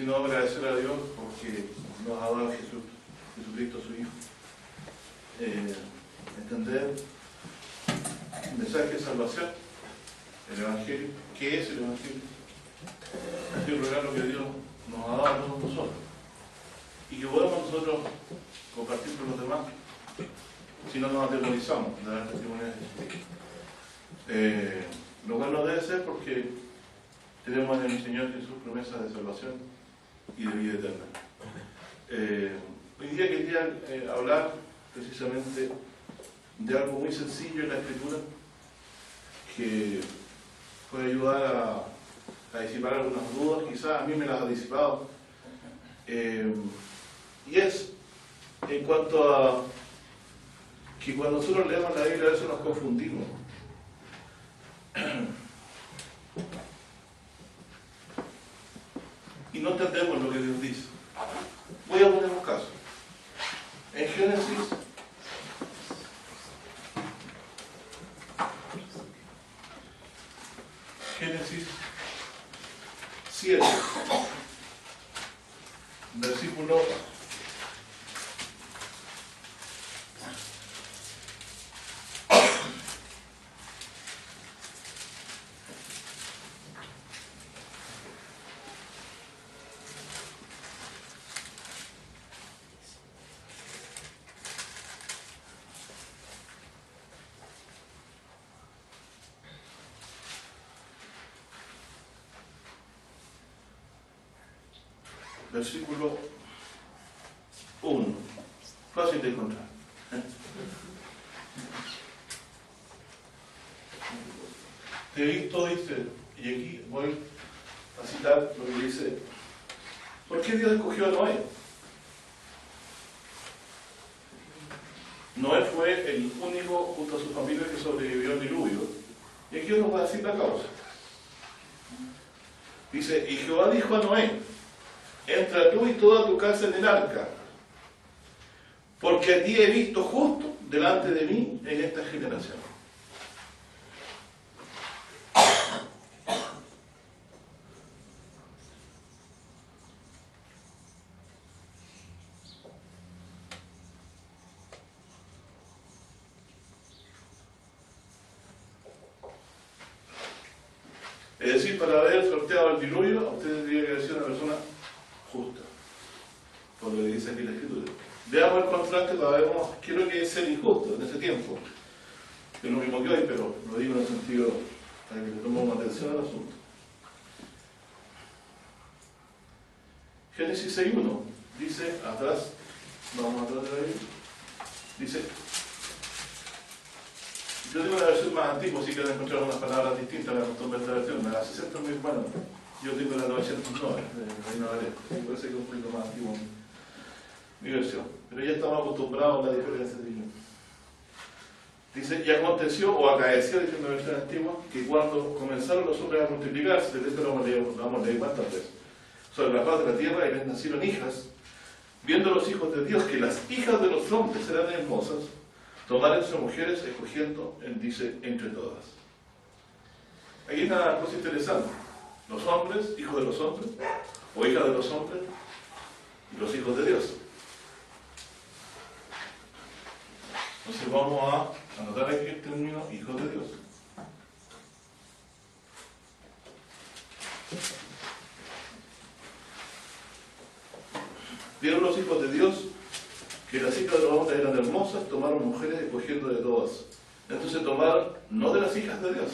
sino agradecer a Dios porque nos ha dado Jesucristo su Hijo. Entender el mensaje de salvación, el Evangelio. ¿Qué es el Evangelio? Es un regalo que Dios nos ha dado a todos nosotros y que podemos nosotros compartir con los demás si no nos atemorizamos de dar testimonio de Jesucristo. Lo cual no debe ser porque tenemos en el Señor Jesús promesas de salvación y de vida eterna. Hoy día quería hablar precisamente de algo muy sencillo en la Escritura que puede ayudar a disipar algunas dudas, quizás a mí me las ha disipado, y es en cuanto a que cuando nosotros leemos la Biblia a veces nos confundimos. Y no entendemos lo que Dios dice. Voy a poner un caso. En Génesis 7, versículo 1. Fácil de encontrar. Te he visto, dice, y aquí voy a citar lo que dice: ¿por qué Dios escogió a Noé? Noé fue el único junto a su familia que sobrevivió al diluvio. Y aquí nos va a decir la causa. Dice: y Jehová dijo a Noé: entra tú y toda tu casa en el arca, porque a ti he visto justo delante de mí en esta generación. Es decir, para haber sorteado el diluvio, usted tendría que ser una persona justa, por lo que dice aquí la Escritura. Veamos el contraste para ver qué es lo que es ser injusto en ese tiempo. Es lo mismo que hoy, pero lo digo en el sentido para que le tomemos atención al asunto. Génesis 6.1 dice, atrás, vamos atrás de la Biblia, dice, yo tengo la versión más antigua, si quieren encontrar unas palabras distintas a la costumbre de esta versión, la 60 muy buena. Yo tengo la 909, de Reina Valera, me parece que es un poquito más antiguo mi versión, pero ya estamos acostumbrados a la diferencia de ellos. Dice, y aconteció, o acaeció, dice la versión antigua, que cuando comenzaron los hombres a multiplicarse, de esto lo vamos a leer cuántas veces, sobre la faz de la tierra, y les nacieron hijas, viendo los hijos de Dios que las hijas de los hombres eran hermosas, tomaron sus mujeres, escogiendo, él dice, entre todas. Aquí está una cosa interesante. Los hombres, hijos de los hombres, o hijas de los hombres, y los hijos de Dios. Entonces vamos a anotar aquí el término hijos de Dios. Vieron los hijos de Dios que las hijas de los hombres eran hermosas, tomaron mujeres escogiendo de todas. Entonces tomaron, no de las hijas de Dios,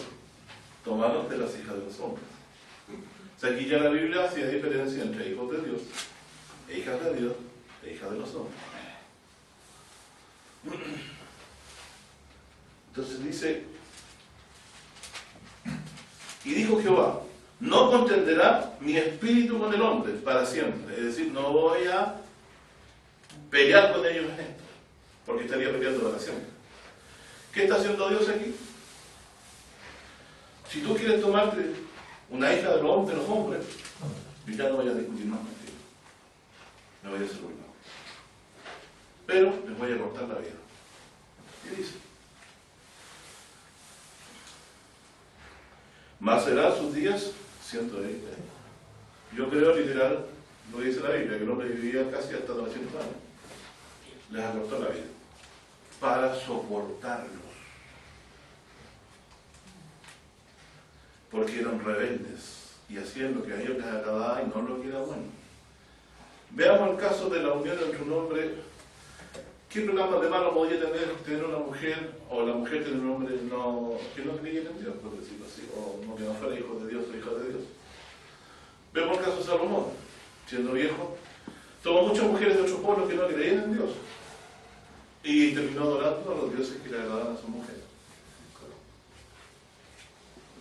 tomaron de las hijas de los hombres. O sea, aquí ya la Biblia hacía diferencia entre hijos de Dios, e hijas de Dios, e hijas de los hombres. Entonces dice, y dijo Jehová, no contenderá mi espíritu con el hombre para siempre. Es decir, no voy a pelear con ellos en esto, porque estaría peleando para siempre. ¿Qué está haciendo Dios aquí? Si tú quieres tomarte una hija de los hombres, yo ya no voy a discutir más contigo. Me voy a hacer ruido. Pero les voy a cortar la vida. ¿Qué dice? Más serán sus días 120 años. Yo creo literal lo que dice la Biblia, que el hombre vivía casi hasta 900 años. Les acortó la vida para soportarlos, porque eran rebeldes y hacían lo que a ellos les agradaba y no lo que era bueno. Veamos el caso de la unión entre un hombre. ¿Qué programa de malo podía tener una mujer, o la mujer tener un hombre que no creyera en Dios, por decirlo así, o no, que no fuera hijo de Dios o hija de Dios? Vemos el caso de Salomón, siendo viejo, tomó muchas mujeres de otros pueblos que no creían en Dios y terminó adorando a los dioses que le agradaban a su mujer.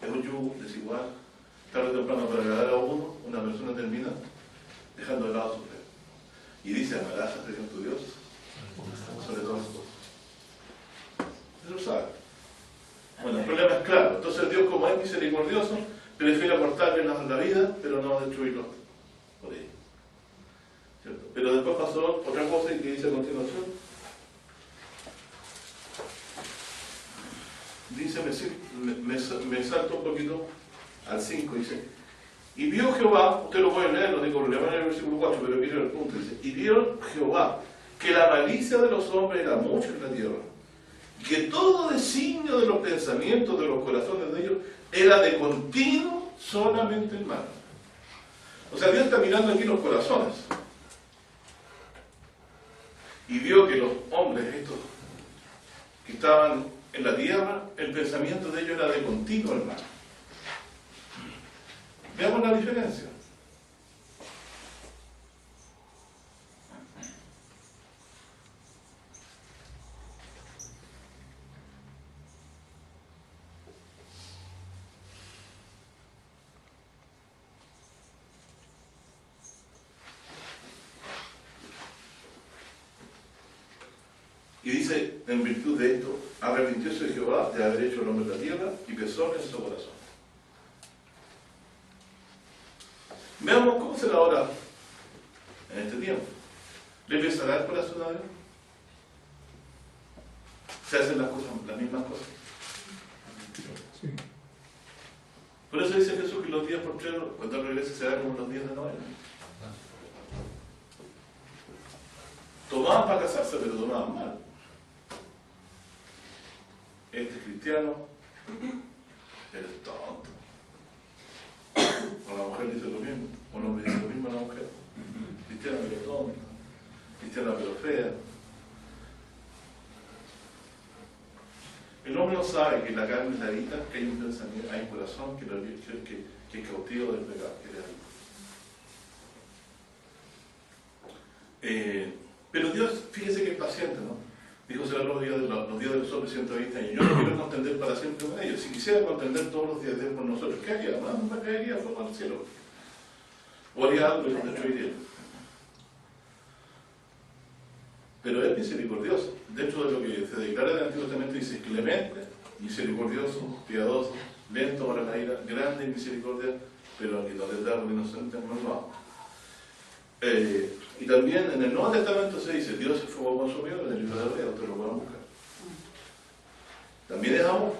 Es un yugo desigual. Tarde o temprano, para agradar a uno, una persona termina dejando de lado a su fe. Y dice: amarás a tu Dios sobre todas las cosas. Eso lo sabe. Bueno, el problema es claro. Entonces Dios, como es misericordioso, prefiere acortarle la vida, pero no destruirlo por ello. ¿Cierto? Pero después pasó otra cosa que dice a continuación. Dice, me salto un poquito al 5, dice: y vio Jehová, usted lo puede leer, no tengo problema en el versículo 4, pero quiero el punto, dice: y vio Jehová que la malicia de los hombres era mucha en la tierra, y que todo designio de los pensamientos de los corazones de ellos era de continuo solamente el mal. O sea, Dios está mirando aquí los corazones, y vio que los hombres estos que estaban en la tierra, el pensamiento de ellos era de continuo el mal. Veamos la diferencia. Y dice, en virtud de esto, arrepintióse Jehová de haber hecho el hombre de la tierra y pesó en su corazón. Veamos cómo será ahora en este tiempo. ¿Le pesará el corazón a Dios? ¿Se hacen las mismas cosas? Sí. Por eso dice Jesús que los días postreros, cuando regrese, será como los días de Noé. Tomaban para casarse, pero tomaban mal. Este es cristiano, eres tonto. O la mujer dice lo mismo, o el hombre dice lo mismo a la mujer. Cristiana pero tonta, cristiana pero fea. El hombre no sabe que la carne la habita, que hay un pensamiento, hay un corazón que es cautivo del pecado, que le habita. Pero Dios, fíjese que es paciente, ¿no? Dijo: será los días de los hombres 120 años. Yo no quiero contender para siempre con ellos. Si quisiera contender todos los días de Dios con nosotros, ¿qué haría? No me caería fuego al cielo. O haría algo y nos destruiría. Pero es misericordioso. Dentro de lo que se declara en el Antiguo Testamento dice: clemente, misericordioso, piadoso, lento para la ira, grande en misericordia, pero que no les da por inocente malvado. Y también en el Nuevo Testamento se dice: Dios es fuego consumidor, en el libro de Hebreos, ustedes lo pueden buscar. También es amor,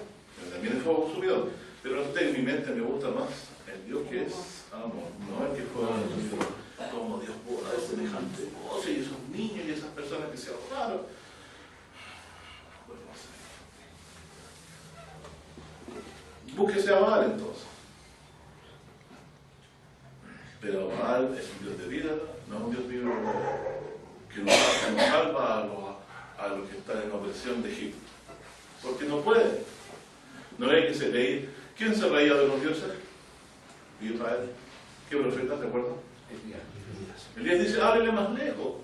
también es fuego consumidor. Pero no sé, en mi mente me gusta más el Dios que es amor, no el que es fuego consumidor. Como Dios pudo dar semejante cosa y esos niños y esas personas que se ahogaron. Bueno, no sé. Búsquese a Baal entonces. Pero Baal es un Dios de vida, no es un Dios vivo que nos salva a los que están en la opresión de Egipto. Porque no puede. No hay que se leer. ¿Quién se reía de los dioses? Israel. ¿Qué profeta, te acuerdas? Elías dice: háblele más lejos.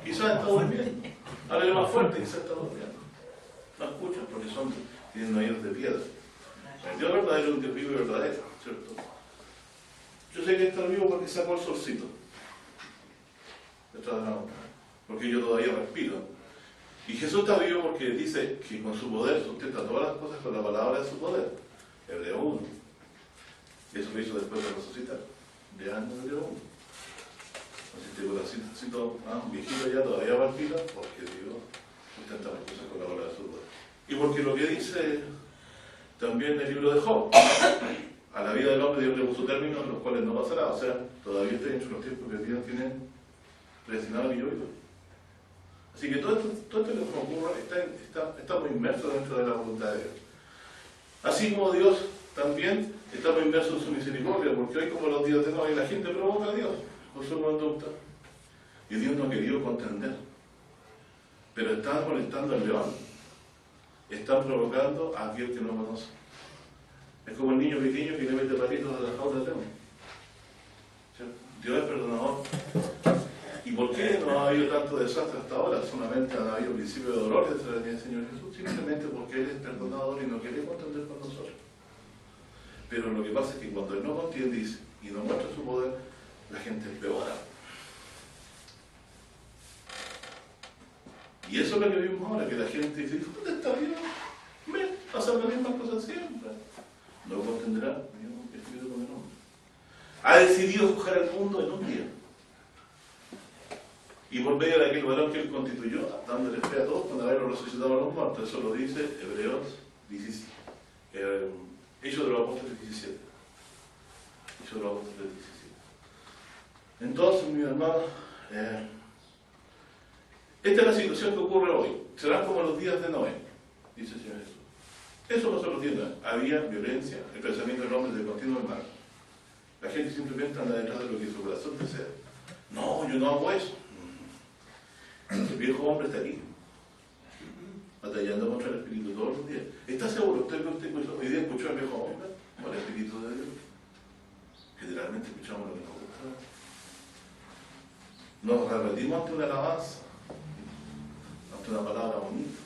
Quizás está durmiendo. Háblele más fuerte, quizás está durmiendo. No escuchan porque tienen oídos de piedra. El Dios verdadero es un Dios vivo y verdadero, ¿cierto? Yo sé que está vivo porque sacó el solcito detrás de la montaña, porque yo todavía respiro. Y Jesús está vivo porque dice que con su poder sustenta todas las cosas con la palabra de su poder. Hebreo 1. Y eso lo hizo después de resucitar. De años de Hebreo 1. Así que con la viejito ya todavía palpita, porque Dios sustenta las cosas con la palabra de su poder. Y porque lo que dice también el libro de Job, a la vida del hombre Dios le puso términos en los cuales no pasará, o sea, todavía está dentro de los tiempos que Dios tiene predestinado que yo vivo. Así que todo esto que nos ocurre estamos inmersos dentro de la voluntad de Dios. Así como Dios también estamos inmersos en su misericordia, porque hoy como los días de Noé la gente provoca a Dios con su conducta. Y Dios no ha querido contender. Pero están molestando al león. Están provocando a aquel que no conoce. Es como el niño pequeño que le mete patitos a la jaula del león. Dios es perdonador. ¿Y por qué no ha habido tanto desastre hasta ahora? Solamente ha habido principio de dolor desde la venida del Señor Jesús, simplemente porque Él es perdonador y no quiere contender con nosotros. Pero lo que pasa es que cuando Él no contiende y no muestra su poder, la gente empeora. Y eso es lo que vimos ahora, que la gente dice, ¿dónde está Dios? Me pasan las mismas cosas siempre. No contenderá el Espíritu con el hombre. Ha decidido juzgar el mundo en un día. Y por medio de aquel varón que Él constituyó, dándole fe a todos cuando haberlo resucitado a los muertos. Eso lo dice Hebreos 17. Hechos de los Apóstoles 17. Hechos de los Apóstoles 17. Entonces, mis hermanos, esta es la situación que ocurre hoy. Serán como los días de Noé, dice el Señor Jesús. Eso no se lo tiene. Había violencia, el pensamiento del hombre de continuo mal. La gente simplemente anda detrás de lo que su corazón desea. No, yo no hago eso. El viejo hombre está aquí, batallando contra el Espíritu todos los días. ¿Está seguro usted que usted hoy día escuchó al viejo hombre o al Espíritu de Dios? Generalmente escuchamos lo que nos gusta. Nos repetimos ante una alabanza, ante una palabra bonita.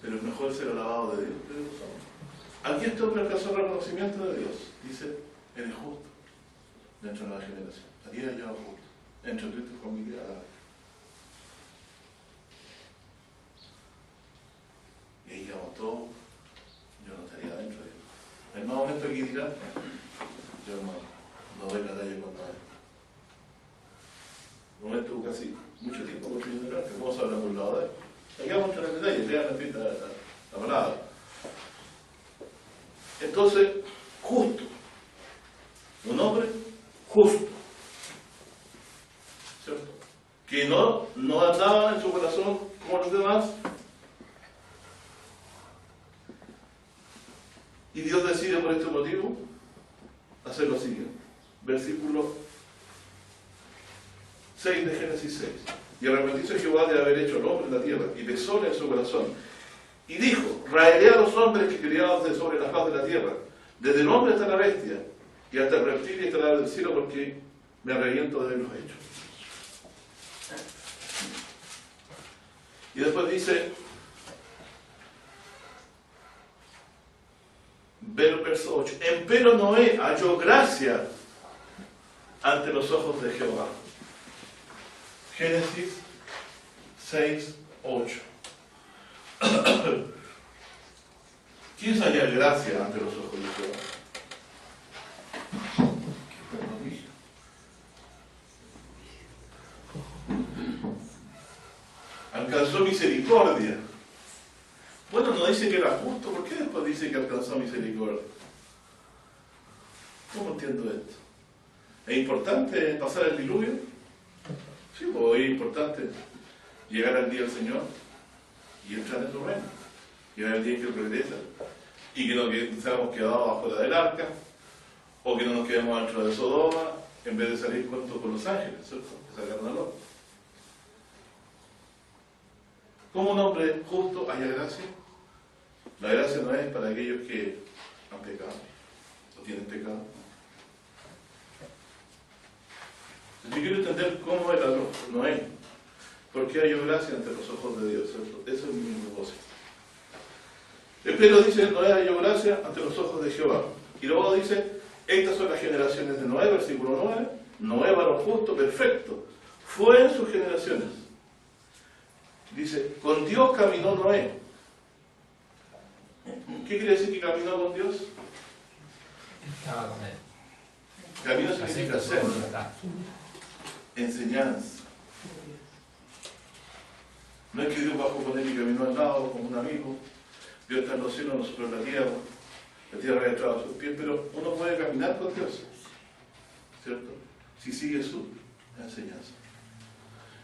Pero es mejor ser alabado de Dios que de los hombres. Aquí este hombre alcanzó el reconocimiento de Dios. Dice, eres justo dentro de la generación. Aquí era ya justo. Entre tú y tu familia. Y ahí llegamos todos, yo no estaría dentro de Dios. En más momento aquí dirá, yo no doy la talla con nadie. Un momento casi mucho tiempo construyendo el arte, vamos a hablar por un lado de él. Aquí vamos a entrar en detalle, lean la palabra. Entonces, justo. Un hombre justo. ¿Cierto? Que no andaba en su corazón como los demás. Y Dios decide por este motivo hacer lo siguiente. Versículo 6 de Génesis 6. Y arrepentióse Jehová de haber hecho al hombre en la tierra, y pesóle en su corazón. Y dijo, raeré a los hombres que criados de sobre la faz de la tierra, desde el hombre hasta la bestia, y hasta el reptil y hasta la ave del cielo, porque me arrepiento de haberlos hecho. Y después dice, verso 8, empero Noé halló gracia ante los ojos de Jehová. Génesis 6, 8. ¿Quién es hallar gracia ante los ojos de Jehová? Alcanzó misericordia. Bueno, no dice que era justo, ¿por qué después dice que alcanzó misericordia? ¿Cómo entiendo esto? ¿Es importante pasar el diluvio? Sí, pues es importante llegar al día del Señor y entrar en su reino. Llegar al día en que Él regresa. Y que no seamos quedados afuera del arca, o que no nos quedemos dentro de Sodoma, en vez de salir juntos con los ángeles, ¿cierto? Que sacaron al otro. ¿Cómo un hombre justo haya gracia? La gracia no es para aquellos que han pecado o tienen pecado. Yo quiero entender cómo era Noé. ¿Por qué halló gracia ante los ojos de Dios? ¿Cierto? Eso es mi propósito. Pero dice, Noé halló gracia ante los ojos de Jehová. Y luego dice, estas son las generaciones de Noé, versículo 9. Noé, varón justo, perfecto, fue en sus generaciones. Dice, con Dios caminó Noé. ¿Qué quiere decir que caminó con Dios? Estaba con él. Camino significa ser. Enseñanza. No es que Dios bajó con él y caminó al lado como un amigo. Dios está en los cielos, nosotros en la tierra. la tierra había entrado a sus pies, pero uno puede caminar con Dios, ¿cierto? Si sigue su enseñanza.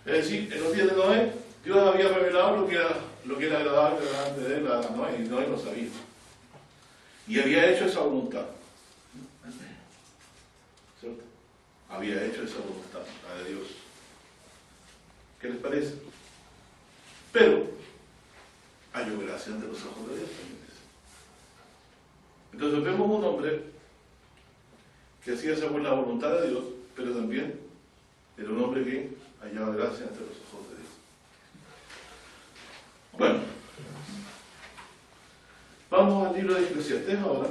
Es decir, en los días de Noé, Dios había revelado lo que era agradable delante de él a Noé, y Noé lo sabía. Y había hecho esa voluntad, ¿cierto? Había hecho esa voluntad, la de Dios. ¿Qué les parece? Pero halló gracia ante los ojos de Dios también. Entonces vemos un hombre que hacía según la voluntad de Dios, pero también era un hombre que hallaba gracia ante los ojos de Dios. Bueno, vamos al libro de Eclesiastés ahora.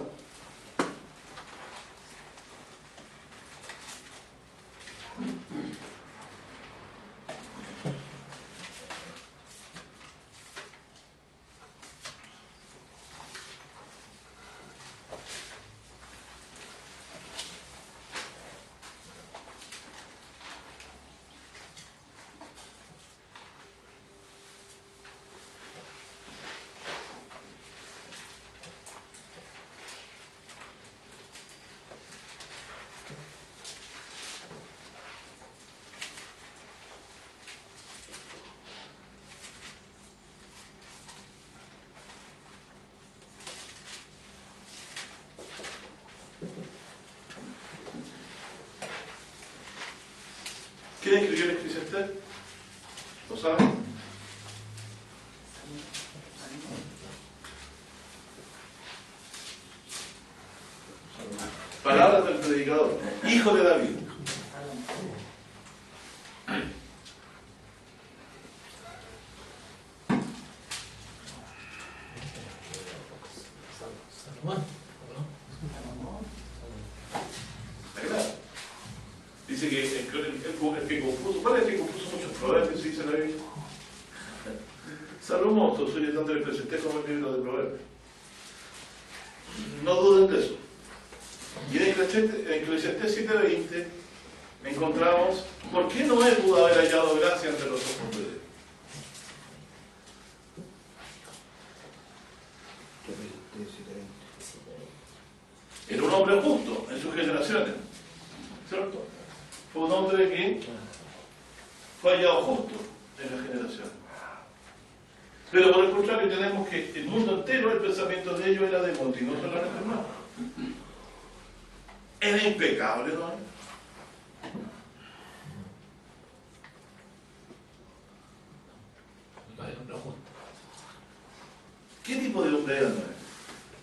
¿Quién escribió el Eclesiastés? ¿Lo saben? Palabras del predicador, hijo de David. Dice que el que compuso, ¿cuál es el que compuso muchos proverbios? Se dice en la Biblia. Salomón, soy tanto el Eclesiastés como el libro de Proverbios. No duden de eso. Y en Eclesiastés 7:20 encontramos por qué Noé pudo haber hallado gracia ante los ojos de Dios. Era un hombre justo en sus generaciones, ¿cierto? Fue un hombre que fue hallado justo en las generaciones. Pero por el contrario tenemos que el mundo entero, el pensamiento de ellos era de muerte, y no solamente hermano. Era impecable, ¿no? ¿Qué tipo de hombre era Noé?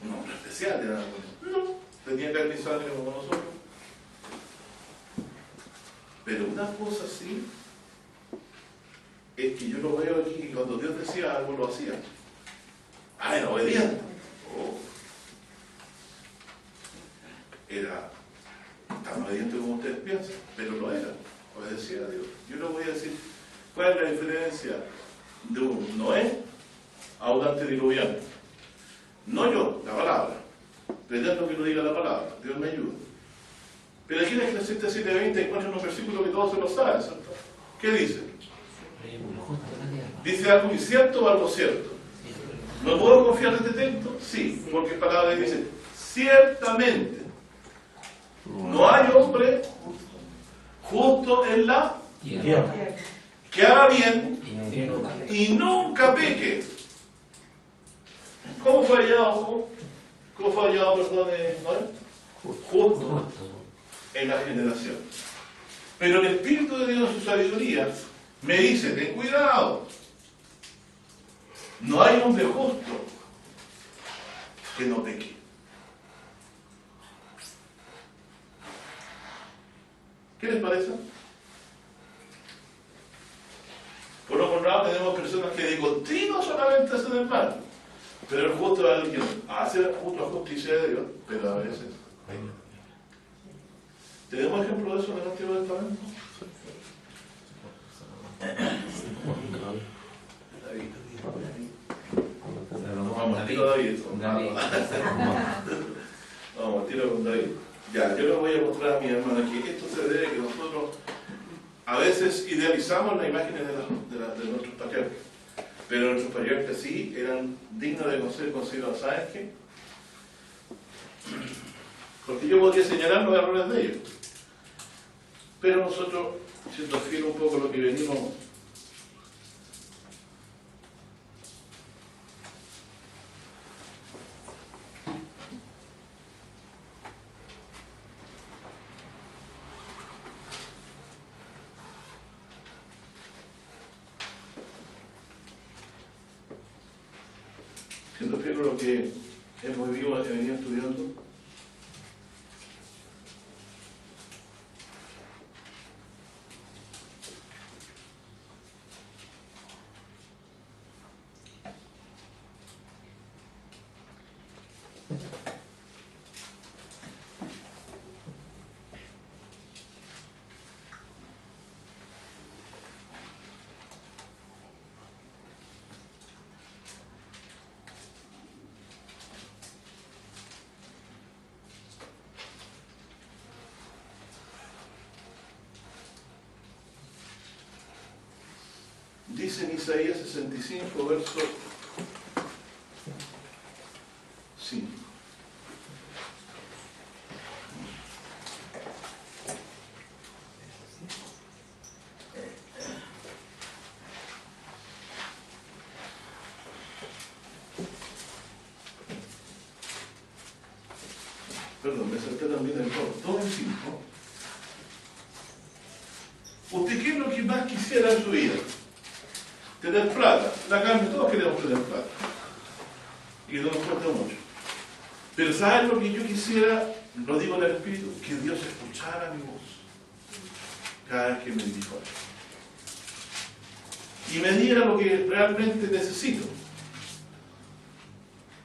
Un hombre especial era Noé. No, tenía carne y sangre como nosotros. Pero una cosa sí es que yo lo veo aquí, que cuando Dios decía algo lo hacía. Ah, era obediente. Oh. Era tan obediente como ustedes piensan, pero lo era. Obedecía a Dios. Yo les voy a decir cuál es la diferencia de un Noé a un antediluviano. No yo, la palabra. Pretendo que lo diga la palabra. Dios me ayuda. Pero aquí en Eclesiastés 7:20 encuentran unos versículos que todos se los saben, ¿cierto? ¿Qué dice? ¿Dice algo incierto o algo cierto? ¿No puedo confiar en este texto? Sí, porque palabra dice, ciertamente, no hay hombre justo en la tierra que haga bien y nunca peque. ¿Cómo fue hallado? ¿Cómo fue hallado, Noé? Justo en la generación. Pero el Espíritu de Dios en su sabiduría me dice, ten cuidado, no hay hombre justo que no peque. ¿Qué les parece? Por lo contrario, tenemos personas que de continuo solamente hacen el mal, pero el justo es alguien hace justo la justicia de Dios, pero a veces ¿tenemos ejemplo de eso en el Antiguo Testamento? Vamos al tiro David. Vamos al tiro con David. Ya, yo les voy a mostrar a mi hermana que esto se debe a que nosotros a veces idealizamos las imágenes de nuestros patriarcas. Pero nuestros patriarcas sí eran dignos de ser considerados. ¿Saben qué? Porque yo podría señalar los errores de ellos. Pero nosotros, siendo fiel un poco a lo que venimos, siendo fiel a lo que hemos venido estudiando, dice en Isaías 65, verso 5. Perdón, me salté también el 2 en 5. ¿Usted qué es lo que más quisiera en su vida? Tener plata. La carne, todos queremos tener plata. Y no nos cuesta mucho. Pero ¿saben lo que yo quisiera? Lo digo en el Espíritu, que Dios escuchara mi voz cada vez que me dijo algo. Y me diera lo que realmente necesito.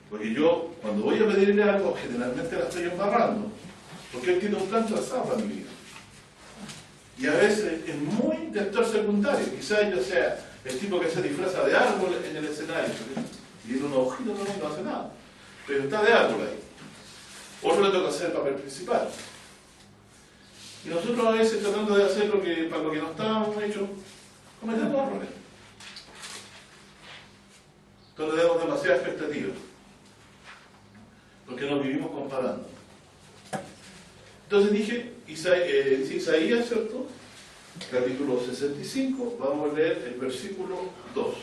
Porque yo, cuando voy a pedirle algo, generalmente la estoy embarrando. Porque Él tiene un plan trazado para mi vida. Y a veces es muy intentor secundario. Quizás yo sea el tipo que se disfraza de árbol en el escenario. Y en unos ojitos no hace nada. Pero está de árbol ahí. Otro le toca hacer el papel principal. Y nosotros a veces tratando de hacer para lo que no estábamos hechos, cometemos errores. Entonces tenemos demasiadas expectativas. Porque nos vivimos comparando. Entonces dije, dice Isaías, ¿cierto? Capítulo 65, vamos a leer el versículo 2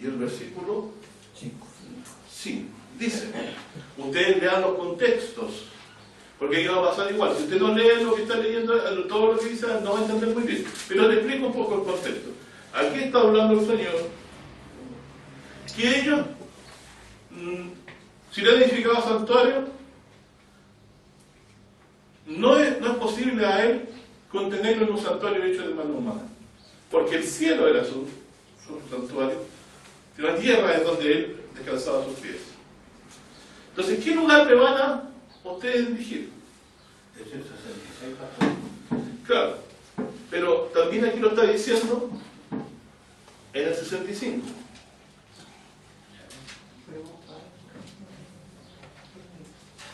y el versículo 5. Dice, ustedes lean los contextos, porque aquí va a pasar igual. Si usted no lee lo que está leyendo, todo lo que dice, no va a entender muy bien. Pero le explico un poco el contexto. Aquí está hablando el Señor, que ellos, si le han edificado santuario, no es posible a Él contenerlo en un santuario hecho de mano humana. Porque el cielo era su santuario, y la tierra es donde Él descansaba sus pies. Entonces, ¿qué lugar le van a ustedes dirigir? Es el 66, pastor. Claro, pero también aquí lo está diciendo en el 65.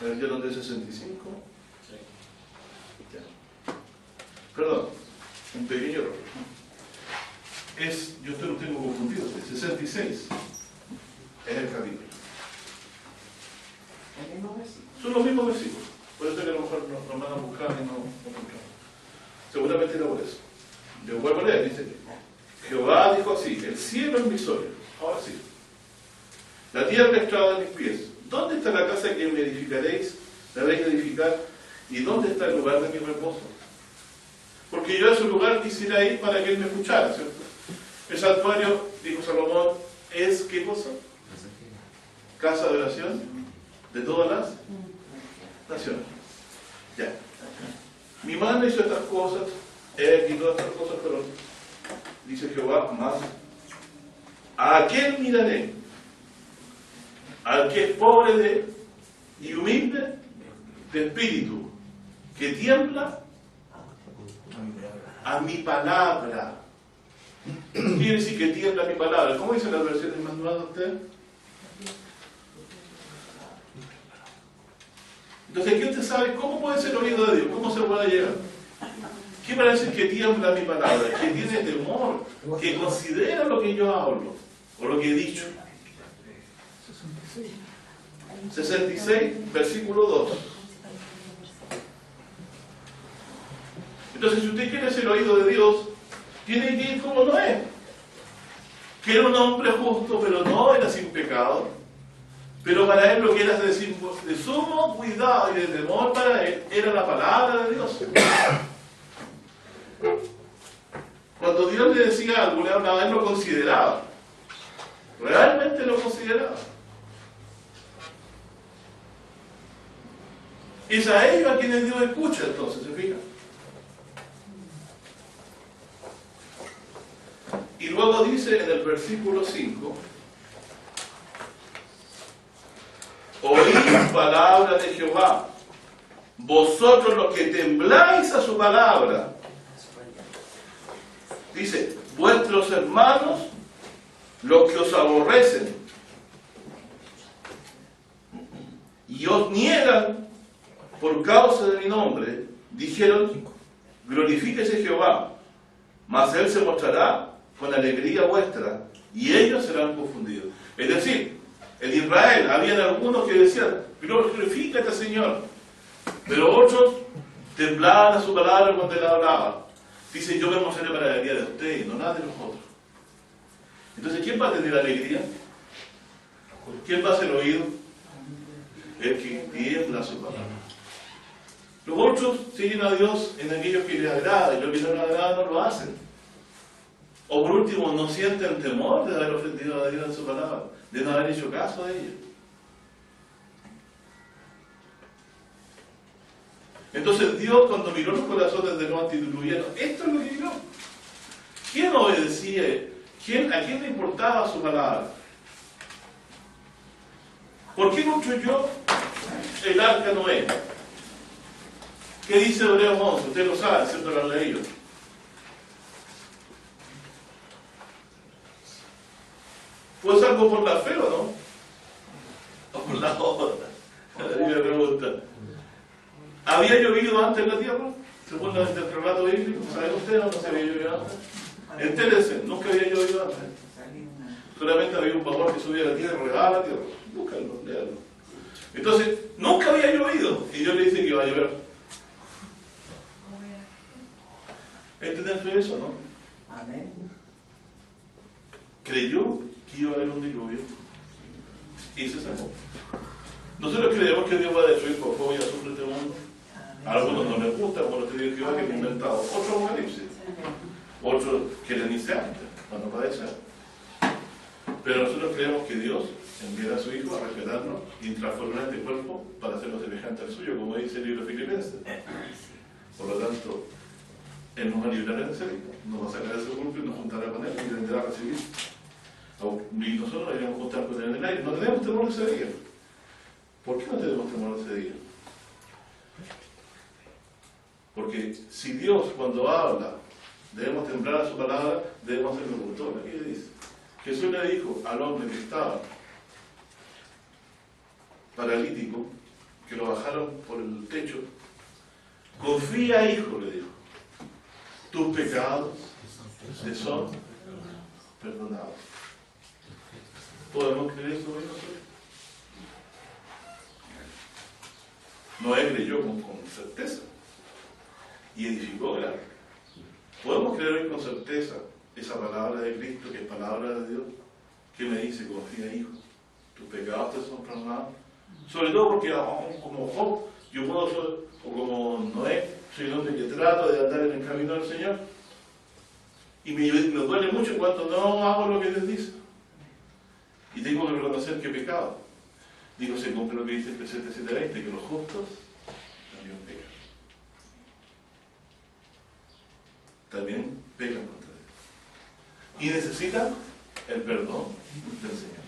¿Leyeron del 65? Perdón, un pequeño error. Yo lo tengo confundido, 66 es el capítulo. Son los mismos versículos, por eso que a lo mejor nos van a buscar y no encontramos. Seguramente era por eso. Yo vuelvo a leer, dice: Jehová dijo así, el cielo es mi sol. Ahora sí. La tierra es estrada de mis pies. ¿Dónde está la casa que me edificaréis? La habéis de edificar. ¿Y dónde está el lugar de mi reposo? Porque yo a su lugar quisiera ir para que él me escuchara, ¿cierto? El santuario, dijo Salomón, es ¿qué cosa? Casa de oración de todas las naciones. Ya. Mi mano hizo estas cosas, he aquí todas estas cosas, pero dice Jehová, más. ¿A quién miraré? Al que es pobre y humilde de espíritu, que tiembla a mi palabra. ¿Qué quiere decir que tiembla a mi palabra? ¿Cómo dice la versión del manual de usted? Entonces aquí usted sabe cómo puede ser el oído de Dios, cómo se puede llegar. ¿Qué parece que tiembla a mi palabra? Que tiene temor, que considera lo que yo hablo, o lo que he dicho. 66, versículo 2. Entonces, si usted quiere ser oído de Dios, tiene que ir como Noé, que era un hombre justo, pero no era sin pecado. Pero para él lo que era de sumo cuidado y de temor para él era la palabra de Dios. Cuando Dios le decía algo, le hablaba, él lo consideraba. Realmente lo consideraba. Es a ellos a quienes Dios escucha, entonces, ¿se fijan? Y luego dice en el versículo 5, oíd palabra de Jehová, vosotros los que tembláis a su palabra. Dice, vuestros hermanos, los que os aborrecen y os niegan por causa de mi nombre, dijeron, glorifíquese Jehová, mas él se mostrará con alegría vuestra, y ellos serán confundidos. Es decir, en Israel habían algunos que decían, glorifícate Señor, pero otros temblaban a su palabra cuando él hablaba. Dice, yo me mostraré para la alegría de ustedes y no nada de los otros. Entonces, ¿quién va a tener alegría? ¿Quién va a ser oído? El que tiembla su palabra. Los otros siguen a Dios en aquellos que les agrada, y los que no les agrada no lo hacen. O por último, no sienten temor de haber ofendido a Dios en su palabra, de no haber hecho caso a ella. Entonces Dios, cuando miró los corazones de los antediluvianos, esto es lo que miró. ¿Quién obedecía? ¿A quién le importaba su palabra? ¿Por qué construyó el arca Noé? ¿Qué dice Hebreos 11? Usted lo sabe, ¿cierto? Lo han leído. ¿Fue salvo por la fe o no? ¿O por la obra? La Biblia pregunta. ¿Había llovido antes en la tierra? Según el relato bíblico. ¿Saben ustedes o no se había llovido antes? Entérense, nunca había llovido antes. Solamente había un vapor que subía a la tierra y regaba la tierra. Búscalo, léalo. Entonces, nunca había llovido. Y Dios le dice que iba a llover. ¿Entendés eso, no? Amén. Creyó que iba a haber un diluvio y se salvó. Nosotros creemos que Dios va a destruir por fuego y azufre este mundo. A algunos no les gusta, como los que digo que va, que han inventado otro apocalipsis. Otros quieren irse antes, cuando padece. Pero nosotros creemos que Dios enviará a su Hijo a rescatarnos y transformar este cuerpo para hacerlo semejante al suyo, como dice el libro de Filipenses. Por lo tanto, Él nos va a librar en ese libro, nos va a sacar de ese cuerpo y nos juntará con Él y vendrá a recibir. Y nosotros nos iremos a juntar con Él en el aire. No tenemos temor de ese día. ¿Por qué no tenemos temor de ese día? Porque si Dios, cuando habla, debemos temblar a su palabra, debemos hacerlo con todo. Aquí le dice, Jesús le dijo al hombre que estaba paralítico, que lo bajaron por el techo, confía, hijo, le dijo, tus pecados te son perdonados. ¿Podemos creer eso hoy nosotros? Noé creyó con certeza y edificó el arca. ¿Podemos creer hoy con certeza esa palabra de Cristo, que es palabra de Dios, que me dice, confía, hijo, tus pecados te son perdonados? Sobre todo porque como Job, yo puedo ser, o como Noé, soy un hombre que trato de andar en el camino del Señor, y me duele mucho cuando no hago lo que Dios dice, y tengo que reconocer que he pecado. Digo, se cumple lo que dice el precepto 7:20, que los justos también pecan. También pecan contra Dios. Y necesitan el perdón del Señor.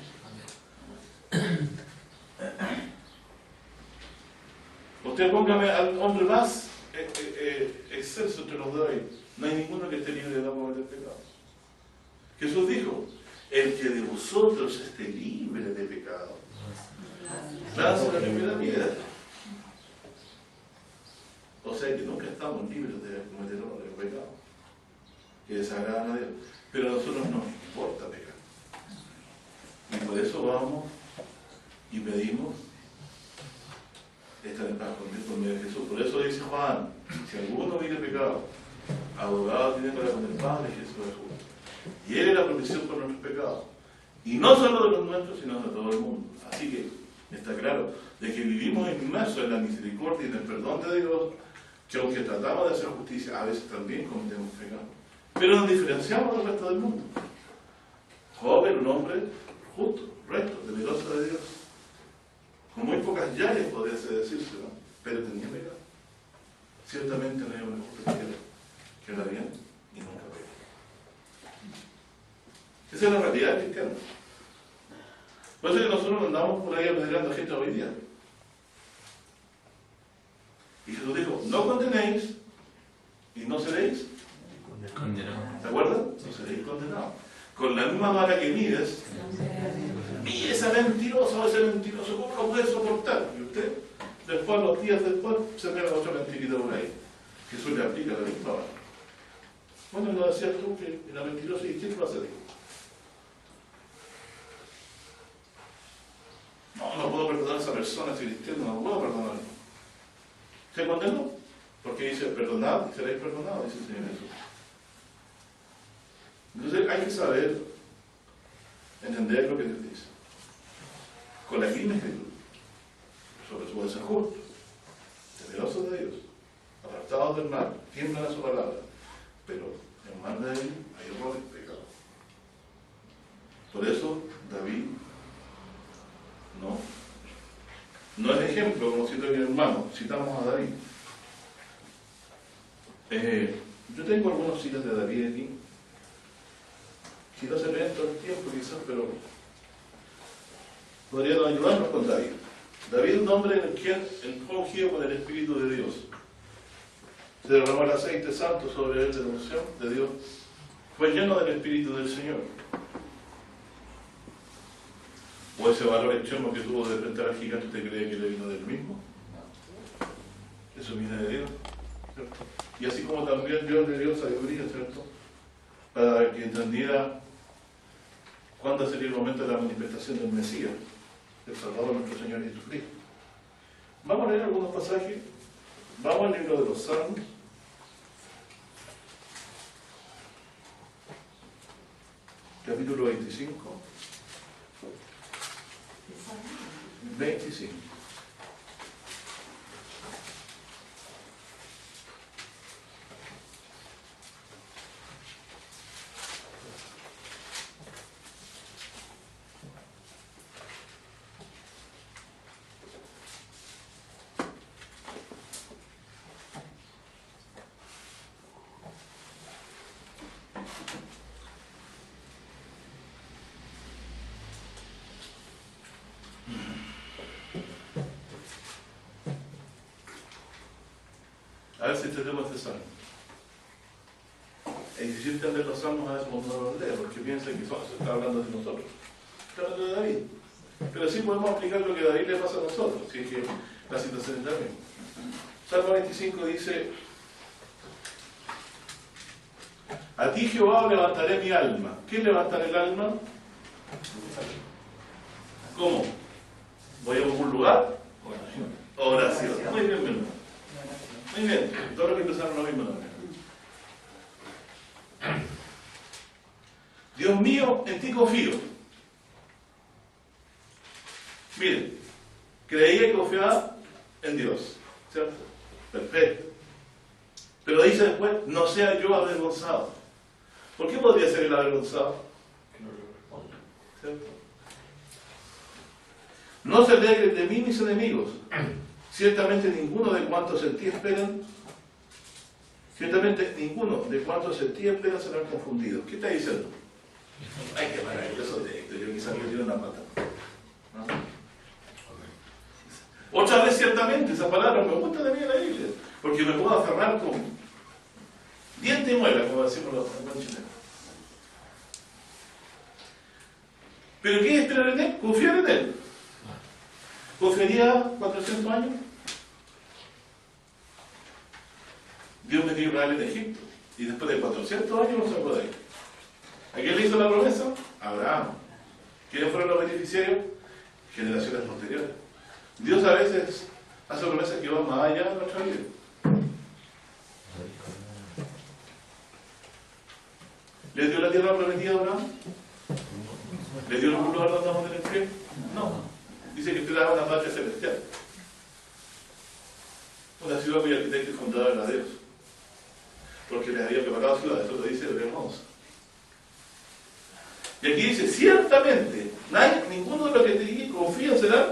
Usted póngame al hombre más excelso entre los dos ahí. No hay ninguno que esté libre de no cometer pecado. Jesús dijo, el que de vosotros esté libre de pecado, lance la primera piedra. O sea que nunca estamos libres de cometer pecado que desagradan a Dios. Pero a nosotros no nos importa pecar. Y por eso vamos y pedimos estar en paz con Dios por medio de Jesús. Por eso dice Juan, si alguno hubiere pecado, abogado tiene para con el Padre Jesús es justo. Y Él es la provisión por nuestros pecados. Y no solo de los nuestros, sino de todo el mundo. Así que está claro de que vivimos inmersos en la misericordia y en el perdón de Dios, que aunque tratamos de hacer justicia, a veces también cometemos pecado. Pero nos diferenciamos del resto del mundo. Job era un hombre justo, recto, temeroso de Dios. Con muy pocas llaves podría decirse, ¿no? Pero tenía pecado. Ciertamente no hay un mejor que habla bien y nunca pega. Esa es la realidad cristiana. Por eso que nosotros andamos por ahí apedreando a gente hoy día. Y Jesús dijo, no condenéis y no seréis condenados. ¿Se acuerdan? No seréis condenados. Con la misma vara que mides, mire ese mentiroso, ¿cómo lo puede soportar? Y usted, después, los días después, se pega otra mentirita por ahí. Jesús le aplica la misma vara. Bueno, lo decías tú que era mentiroso, ¿y quién lo hace? No puedo perdonar a esa persona, ese cristiano, no puedo perdonarlo. ¿Se condenó? Porque dice, perdonad y seréis perdonados, dice el Señor Jesús. Entonces hay que saber entender lo que Dios dice. Con la misma escritura. Sobre su ser justo, temerosos de Dios, apartados del mal, tiemblan a su palabra. Pero en mal de él hay errores, pecados. Por eso David no es ejemplo, como cito aquí mi hermano, citamos a David. Yo tengo algunos citas de David aquí. Si no se leen todo el tiempo quizás, pero podrían ayudarnos con David. David es un hombre en el quien fue ungido con el Espíritu de Dios. Se derramó el aceite santo sobre él de la unción de Dios. Fue lleno del Espíritu del Señor. ¿O ese valor extremo que tuvo de enfrentar al gigante, usted cree que le vino del mismo? Eso viene de Dios, ¿cierto? Y así como también Dios le dio sabiduría, ¿cierto? Para que entendiera cuándo sería el momento de la manifestación del Mesías, del Salvador nuestro Señor Jesucristo. Vamos a leer algunos pasajes. Vamos al libro de los Salmos. Capítulo 25. 25. A ver si entendemos este salmo. Es difícil entender los salmos a veces cuando no los lee, porque piensan que se está hablando de nosotros. Está hablando de David. Pero sí podemos aplicar lo que a David le pasa a nosotros, si es que la situación es también. Salmo 25 dice: a ti, Jehová, levantaré mi alma. ¿Qué levantar el alma? ¿Cómo? ¿Voy a algún lugar? Oración. Muy bien, mi hermano. Muy bien, todos los que empezaron lo mismo también. Dios mío, en ti confío. Miren, creía y confiaba en Dios, ¿cierto? Perfecto. Pero dice después, no sea yo avergonzado. ¿Por qué podría ser el avergonzado? Que no le responde, ¿cierto? No se alegren de mí mis enemigos. Ciertamente ninguno de cuantos en ti esperan, ciertamente ninguno de cuantos en ti esperan serán confundidos. ¿Qué está diciendo? Ay, qué maravilloso texto, yo quizás me tiro una pata. ¿No? Otra vez ciertamente, esa palabra me gusta de mí en la Biblia, porque me puedo aferrar con diente y muela, como decimos los chilenos. ¿Pero qué es esperar en él? Confiar en él. ¿Confiaría 400 años? Dios me dio Israel en Egipto, y después de 400 años no se puede ir. ¿A quién le hizo la promesa? A Abraham. ¿Quiénes fueron los beneficiarios? Generaciones posteriores. Dios a veces hace promesas que van más allá de nuestra vida. ¿Le dio la tierra prometida a Abraham? ¿Le dio un lugar donde vamos a tener que? No. Dice que esperaba una patria celestial. Una ciudad cuya arquitecto y fundador era Dios. Porque les había preparado ciudades, eso lo dice el hermoso. Y aquí dice, ciertamente, ninguno de los que te dije confían serán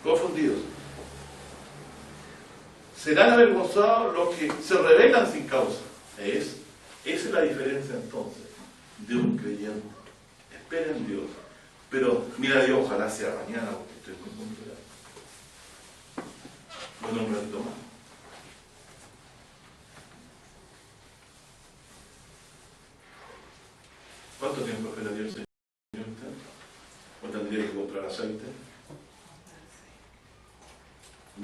confundidos. Serán avergonzados los que se rebelan sin causa. Esa es la diferencia entonces de un creyente. Espera en Dios. Pero mira Dios, ojalá sea mañana porque estoy muy complicado. Bueno, un ratito más. ¿Cuánto tiempo esperaría el Señor? ¿O tendría que comprar aceite?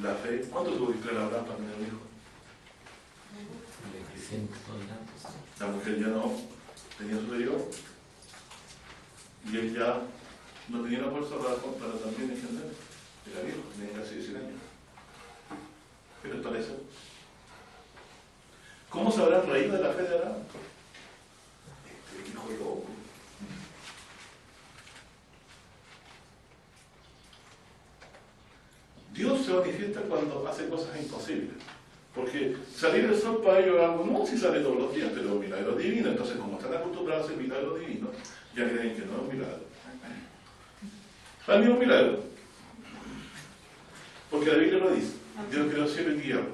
La fe. ¿Cuánto tuvo que esperar Abraham para tener un hijo? La mujer ya no tenía su periodo y él ya no tenía la fuerza para también engendrar. Era viejo, tenía casi 100 años. ¿Qué les parece? ¿Cómo se habrán reído de la fe de Abraham? Este hijo loco. Dios se manifiesta cuando hace cosas imposibles. Porque salir el sol para ellos es algo, no si sale todos los días, pero es un milagro divino. Entonces, como están acostumbrados a hacer milagros divinos, ya creen que no es un milagro. Para mí es un milagro. Porque la Biblia lo dice. Dios creó cielo y tierra.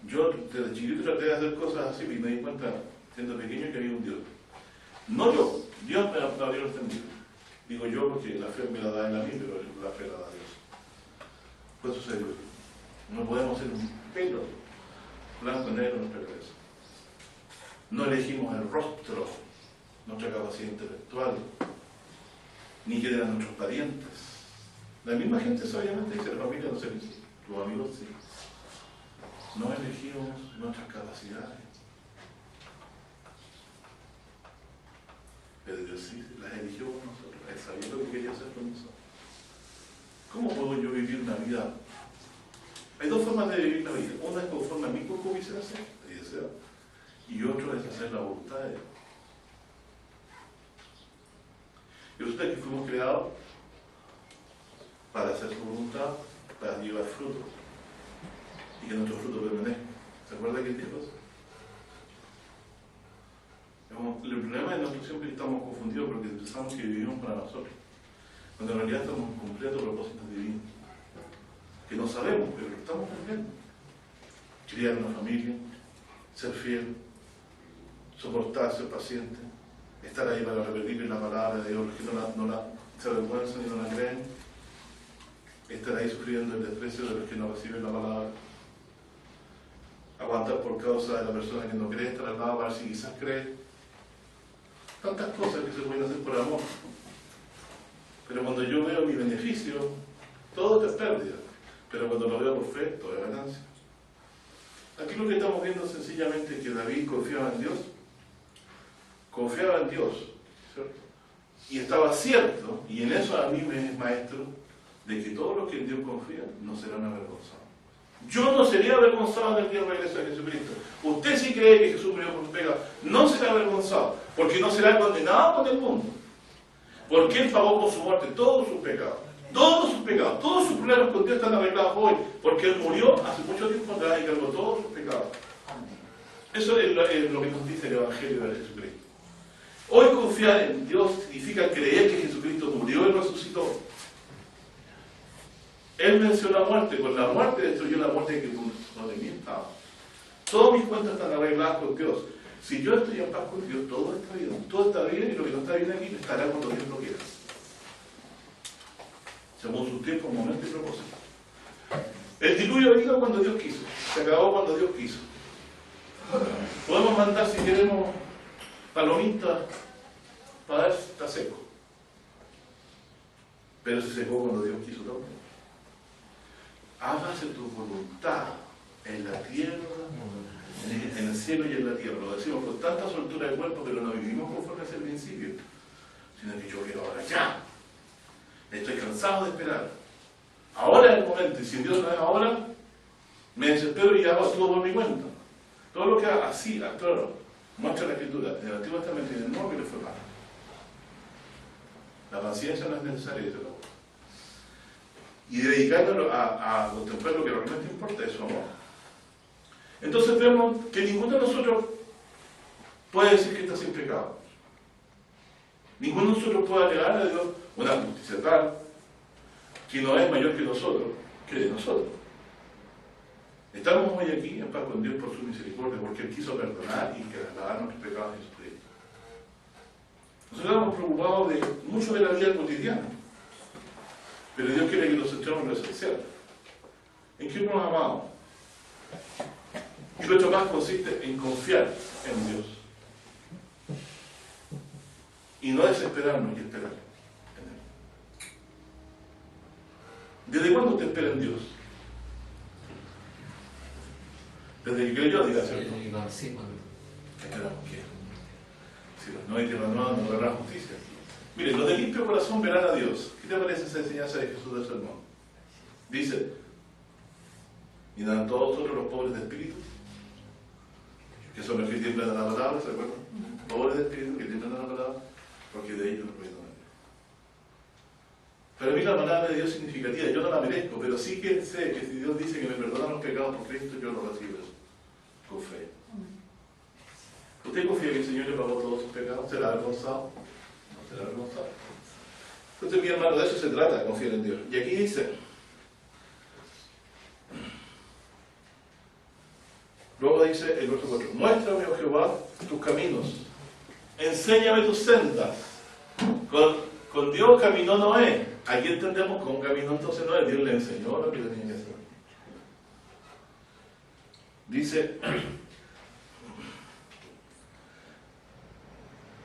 Yo desde chiquito traté de hacer cosas así y me di cuenta, siendo pequeño, que había un Dios. No yo, Dios me abrió el entendido. Digo yo porque la fe me la da en a mí, pero la fe la da a Dios. Pues sucedió. No podemos ser un pelo blanco y negro en nuestra cabeza. No elegimos el rostro, nuestra capacidad intelectual, ni que eran nuestros parientes. La misma gente sabiamente dice, la familia no se elige, tus amigos sí. No elegimos nuestras capacidades. Pero Dios sí las eligió con nosotros. Él sabía lo que quería hacer con nosotros. ¿Cómo puedo yo vivir una vida? Hay dos formas de vivir la vida. Una es conforme a mi concupiscencia y deseo, y otra es hacer la voluntad de Dios. Y resulta que fuimos creados para hacer su voluntad, para llevar fruto, y que nuestro fruto permanezca. ¿Se acuerda quién dijo eso? El problema es que nosotros siempre estamos confundidos porque pensamos que vivimos para nosotros, cuando en realidad estamos cumpliendo propósitos divinos, que no sabemos, pero lo estamos cumpliendo. Criar una familia, ser fiel, soportar, ser paciente, estar ahí para repetir la palabra de Dios, los que no la se avergüenzan y no la creen, estar ahí sufriendo el desprecio de los que no reciben la palabra, aguantar por causa de la persona que no cree, estar al lado para ver si quizás cree. Tantas cosas que se pueden hacer por amor. Pero cuando yo veo mi beneficio, todo es pérdida. Pero cuando lo veo por fe, todo es ganancia. Aquí lo que estamos viendo es sencillamente que David confiaba en Dios. Confiaba en Dios, ¿cierto? Y estaba cierto, y en eso a mí me es maestro, de que todos los que en Dios confían no serán avergonzados. Yo no sería avergonzado en el día de regreso de Jesucristo. Usted sí cree que Jesús murió por pecado, no será avergonzado, porque no será condenado con el mundo. Porque Él pagó con su muerte todos sus pecados. Todos sus pecados, todos sus problemas con Dios están arreglados hoy, porque Él murió hace mucho tiempo atrás y cargó todos sus pecados. Eso es lo que nos dice el Evangelio de Jesucristo. Hoy confiar en Dios significa creer que Jesucristo murió y resucitó. Él venció la muerte, con la muerte destruyó la muerte que no de mí estaba. Todas mis cuentas están arregladas con Dios. Si yo estoy en paz con Dios, todo está bien. Todo está bien y lo que no está bien aquí estará cuando Dios lo quiera. Según su tiempo, momento y propósito. El diluvio vino cuando Dios quiso. Se acabó cuando Dios quiso. Podemos mandar si queremos palomitas para ver si está seco. Pero se secó cuando Dios quiso también. Hágase tu voluntad en la tierra, en el cielo y en la tierra. Lo decimos con tanta soltura de cuerpo, pero no vivimos conforme a ese principio, sino que yo quiero ahora ya. Estoy cansado de esperar. Ahora es el momento, y si Dios no es ahora, me desespero y hago todo por mi cuenta. Todo lo que así, claro, muestra la Escritura en el Antiguo Testamento y en el Nuevo que le fue mal. La paciencia no es necesaria, dice la Biblia. Y dedicándolo a contemplar lo que realmente importa es su amor. Entonces vemos que ninguno de nosotros puede decir que está sin pecado. Ninguno de nosotros puede alegar a Dios una justicia tal que no es mayor que nosotros, que de nosotros. Estamos hoy aquí en paz con Dios por su misericordia, porque Él quiso perdonar y trasladar nuestros pecados en Jesucristo. Nosotros estamos preocupados de mucho de la vida cotidiana, pero Dios quiere que nos centremos en lo esencial. ¿En qué nos amamos? Y nuestro más consiste en confiar en Dios. Y no desesperarnos y esperar en Él. ¿Desde cuándo te espera en Dios? Desde que creyó, diga, ¿cierto? Esperamos que si los no hay tierra nueva, no habrá justicia. Miren, los de limpio corazón verán a Dios. ¿Qué te parece esa enseñanza de Jesús del sermón? Dice, y dan todos nosotros los pobres de espíritu, que son los que tiemblan a la palabra, ¿se acuerdan? Pobres de espíritu que tiemblan a la palabra, porque de ellos el reino de Dios. Para mí la palabra de Dios es significativa, yo no la merezco, pero sí que sé que si Dios dice que me perdona los pecados por Cristo, yo lo recibo con fe. ¿Usted confía que el Señor le pagó todos sus pecados? ¿Será avergonzado? No será avergonzado. Entonces, mi hermano, de eso se trata, de confiar en Dios. Y aquí dice, luego dice el verso 4, muéstrame, oh Jehová, tus caminos, enséñame tus sendas. Con Dios caminó Noé. Aquí entendemos con camino entonces Noé. Dios le enseñó lo que tenía que hacer. Dice,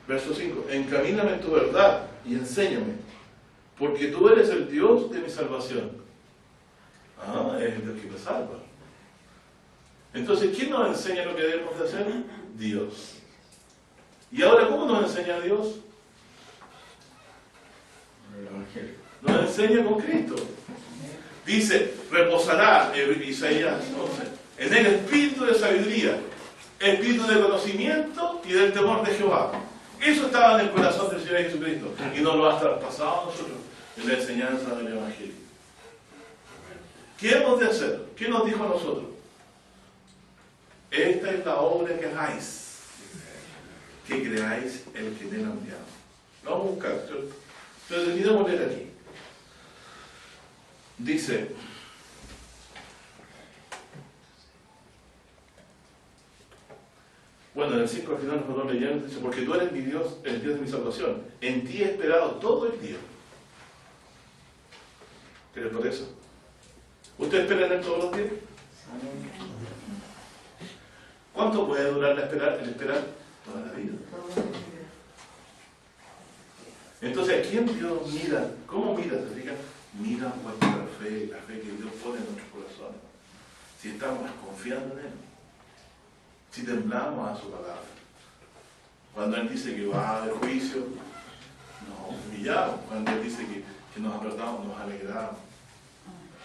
verso 5, encamíname en tu verdad y enséñame, porque tú eres el Dios de mi salvación. Ah, es el Dios que me salva. Entonces, ¿quién nos enseña lo que debemos de hacer? Dios. ¿Y ahora cómo nos enseña Dios? El Evangelio. Nos enseña con Cristo. Dice, reposará, Isaías 11, en el espíritu de sabiduría, espíritu de conocimiento y del temor de Jehová. Eso estaba en el corazón del Señor Jesucristo y nos lo ha traspasado a nosotros en la enseñanza del Evangelio. ¿Qué hemos de hacer? ¿Qué nos dijo a nosotros? Esta es la obra que hagáis, que creáis el que me ha enviado. Vamos a buscar, ¿cierto? Pero terminamos leer aquí. Dice, bueno, en el 5 al final nosotros leyendo, dice, porque tú eres mi Dios, el Dios de mi salvación. En ti he esperado todo el día. ¿Qué les parece? ¿Usted espera en él todos los días? ¿Cuánto puede durar el esperar? Toda la vida. Entonces, ¿a quién Dios mira? ¿Cómo mira? ¿Se fija? Mira vuestra fe, la fe que Dios pone en nuestros corazones. Si estamos confiando en Él. Si temblamos a su palabra. Cuando Él dice que va a haber juicio, nos humillamos. Cuando Él dice que nos apretamos, nos alegramos.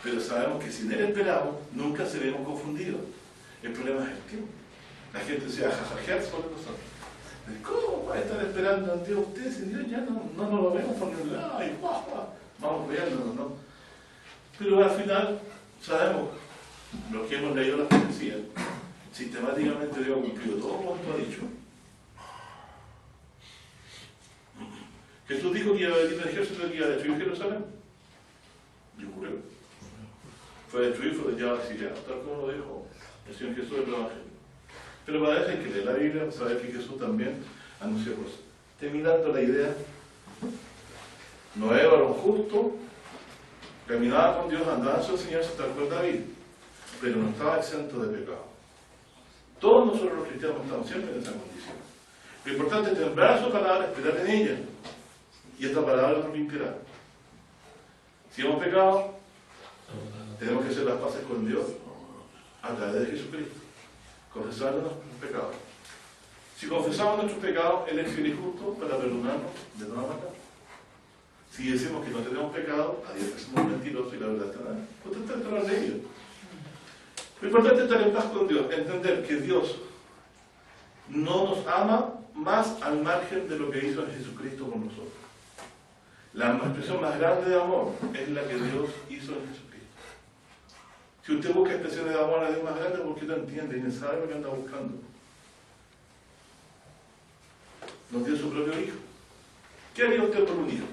Pero sabemos que si en Él esperamos, nunca seremos confundidos. El problema es el tiempo. La gente se va a jajajear sobre nosotros. ¿Cómo va a estar esperando ante usted si Dios ya no lo vemos por ningún lado? Y vamos viéndonos, ¿no? Pero al final sabemos, los que hemos leído las profecías, sistemáticamente Dios ha cumplido todo cuanto ha dicho. Jesús dijo que iba a venir el ejército que iba a destruir Jerusalén. Y ocurrió. Fue destruido, fue llevado a exiliado, tal como lo dijo el Señor Jesús del Evangelio. Pero para eso hay que leer la Biblia, para saber que Jesús también anunció cosas. Terminando la idea, Noé era un justo, caminaba con Dios, andaba en su enseñanza tal cual David, pero no estaba exento de pecado. Todos nosotros los cristianos estamos siempre en esa condición. Lo importante es temblar su palabra, esperar en ella, y esta palabra nos limpiará. Si hemos pecado, tenemos que hacer las paces con Dios a través de Jesucristo. Confesando nuestros pecados. Si confesamos nuestros pecados, Él es fiel y justo para perdonarnos de toda maldad. Si decimos que no tenemos pecado, a Dios le somos mentirosos y la verdad está en él. Usted está en la ley. Lo importante es estar en paz con Dios, entender que Dios no nos ama más al margen de lo que hizo Jesucristo con nosotros. La expresión más grande de amor es la que Dios hizo en Jesucristo. Si usted busca expresiones de amor a Dios más grandes, ¿por qué no entiende y no sabe lo que anda buscando? Nos dio su propio hijo. ¿Qué haría usted por un hijo?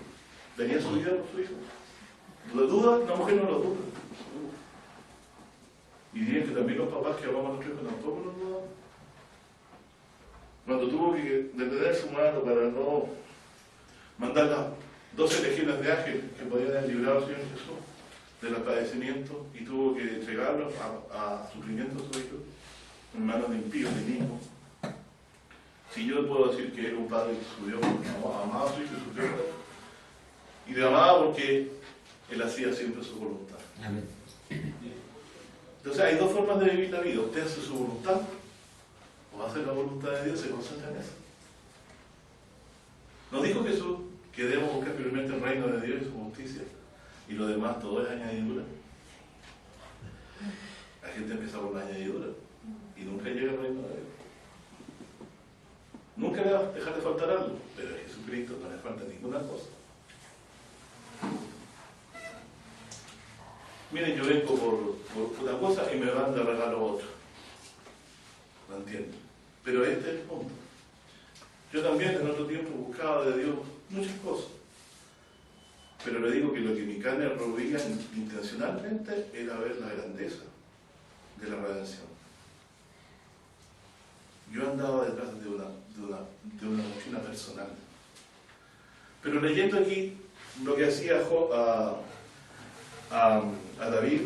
¿Daría su vida por su hijo? ¿Lo duda? La mujer no lo duda. Y dirían que también los papás que amamos a nuestros hijos tampoco lo dudan. Cuando tuvo que detener su mano para no mandar las 12 legiones de ángeles que podían haber librado al Señor Jesús del padecimiento y tuvo que entregarlos a sufrimiento a su hijo en manos de impíos, de mismos. Si yo puedo decir que era un padre que sufrió, amaba a su hijo y sufrió, y le amaba porque él hacía siempre su voluntad. Amén. Entonces hay dos formas de vivir la vida. Usted hace su voluntad o hace la voluntad de Dios, se concentra en eso. Nos dijo Jesús que debemos buscar primeramente el reino de Dios y su justicia, y lo demás todo es añadidura. La gente empieza por la añadidura y nunca llega al reino de Dios. Nunca le va a dejar de faltar algo, pero a Jesucristo no le falta ninguna cosa. Miren, yo vengo por una cosa y me van de regalo otra. ¿Lo entiendo? Pero este es el punto. Yo también en otro tiempo buscaba de Dios muchas cosas. Pero le digo que lo que mi carne roía intencionalmente era ver la grandeza de la redención. Yo andaba detrás de una doctrina personal. Pero leyendo aquí lo que hacía a David,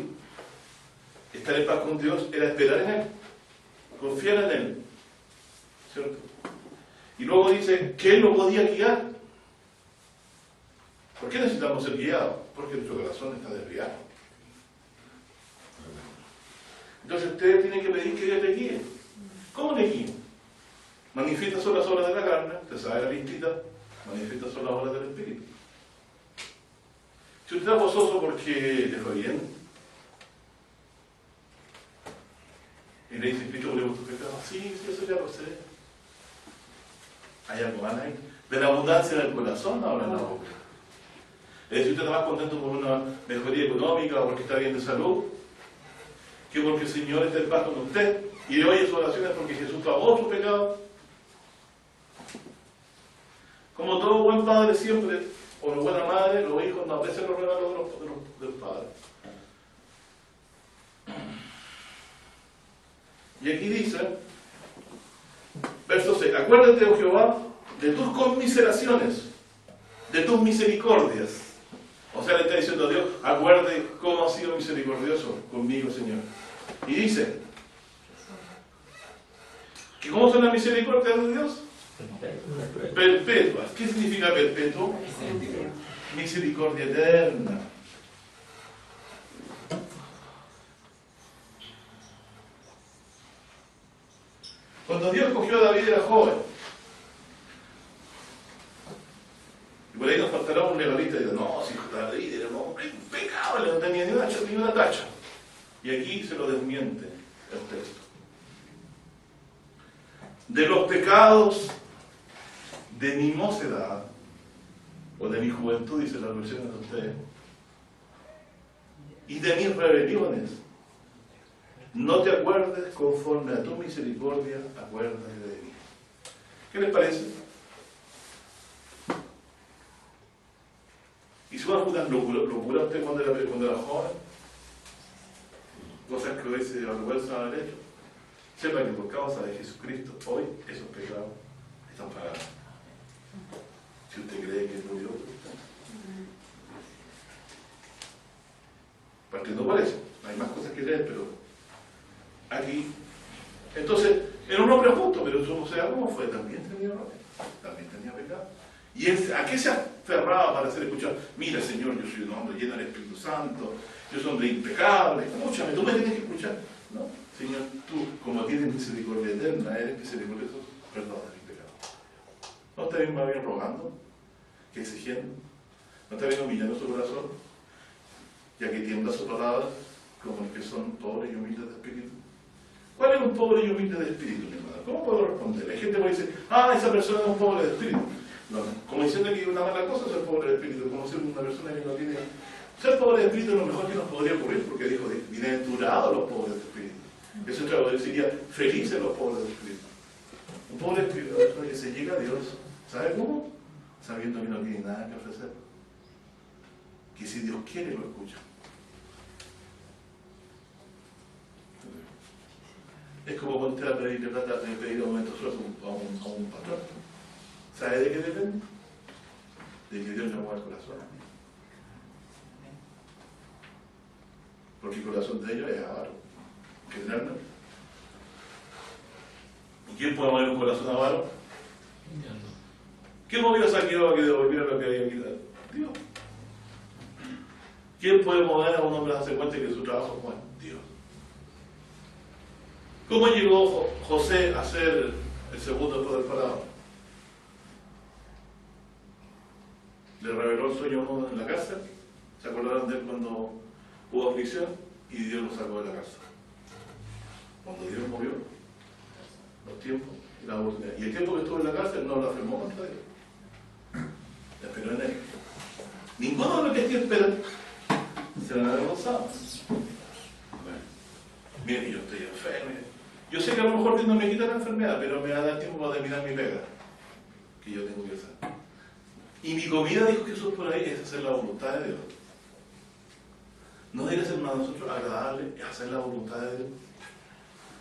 estar en paz con Dios era esperar en Él, confiar en Él, ¿cierto? Y luego dice que Él lo podía guiar. ¿Por qué necesitamos ser guiados? Porque nuestro corazón está desviado. Entonces usted tiene que pedir que Dios le guíe. ¿Cómo le guíe? Manifiesta son las obras de la carne, usted sabe la listita, manifiesta son las obras del Espíritu. Si usted está gozoso porque le fue bien, y le dice, Cristo, ¿le tus pecados? Sí, eso ya lo sé. Hay algo más ahí. De la abundancia del corazón habla en la boca. Es decir, usted está más contento por una mejoría económica o porque está bien de salud, que porque el Señor está en paz con usted y le oye sus oraciones porque Jesús pagó su pecado. Como todo buen padre siempre, o una buena madre, los hijos no aprecian los regalos de los padres. Y aquí dice, verso 6, acuérdate, oh Jehová, de tus conmiseraciones, de tus misericordias. O sea, le está diciendo a Dios, acuerde cómo ha sido misericordioso conmigo, Señor. Y dice, ¿que cómo son las misericordias de Dios? Perpetuas. ¿Qué significa perpetuo? Misericordia eterna. Cuando Dios cogió a David era joven. Y por ahí nos faltará un legalista y dice, no, si David era un hombre impecable, no tenía ni una tacha. Y aquí se lo desmiente el texto. De los pecados de mi mocedad, o de mi juventud, dice la versión de ustedes, y de mis rebeliones, no te acuerdes conforme a tu misericordia, acuérdate de mí. ¿Qué les parece? ¿Hizo algunas locuras usted cuando era joven? Cosas que hoy se avergüenzan haber hecho. Sepa que por causa de Jesucristo, hoy esos pecados están pagados. Si usted cree que murió, partiendo por eso, no hay más cosas que leer, pero aquí, entonces, era un hombre justo, pero eso, sea como fue, también tenía errores, también tenía pecado. ¿Y ¿a qué se aferraba para ser escuchado? Mira, Señor, yo soy un hombre lleno del Espíritu Santo, yo soy un hombre impecable, escúchame, tú me tienes que escuchar. No, Señor, tú, como tienes misericordia eterna, eres misericordioso, perdona mi pecado. ¿No te ven más bien rogando que exigiendo? ¿No está bien humillando su corazón? Ya que tiembla su palabra, como los que son pobres y humildes de espíritu. ¿Cuál es un pobre y humilde de espíritu, mi hermano? ¿Cómo puedo responder? Hay gente que puede decir, esa persona es un pobre de espíritu. No, como diciendo que es una mala cosa ser pobre de espíritu, como ser una persona que no tiene... Ser pobre de espíritu es lo mejor que nos podría ocurrir, porque dijo, bienaventurados los pobres de espíritu. Eso traduciría, felices los pobres de espíritu. Un pobre de espíritu es una persona que se llega a Dios. ¿Sabe cómo? Sabiendo que no tiene nada que ofrecer. Que si Dios quiere, lo escucha. Es como cuando usted va a pedirle plata, de pedir aumento de sueldo a un patrón. ¿Sabe de qué depende? De que Dios le mueva el corazón. Porque el corazón de ellos es avaro. Generalmente. ¿Y quién puede mover un corazón avaro? ¿Quién movió a Saqueo a que devolviera lo que había quitado? Dios. ¿Quién puede mover a un hombre a darse cuenta que su trabajo es bueno? Dios. ¿Cómo llegó José a ser el segundo después del faraón? Le reveló el sueño a uno en la cárcel. ¿Se acordaron de él cuando hubo aflicción? Y Dios lo sacó de la cárcel. Cuando Dios movió los tiempos y la oportunidad. Y el tiempo que estuvo en la cárcel no lo afirmó contra Dios. La esperó en él. Ninguno de los que aquí esperan se van a avergonzar. Miren, yo estoy enfermo. Yo sé que a lo mejor Dios no me quita la enfermedad, pero me va a dar tiempo para terminar mi pega que yo tengo que hacer. Y mi comida, dijo Jesús por ahí, es hacer la voluntad de Dios. No debe ser para nosotros agradable hacer la voluntad de Dios.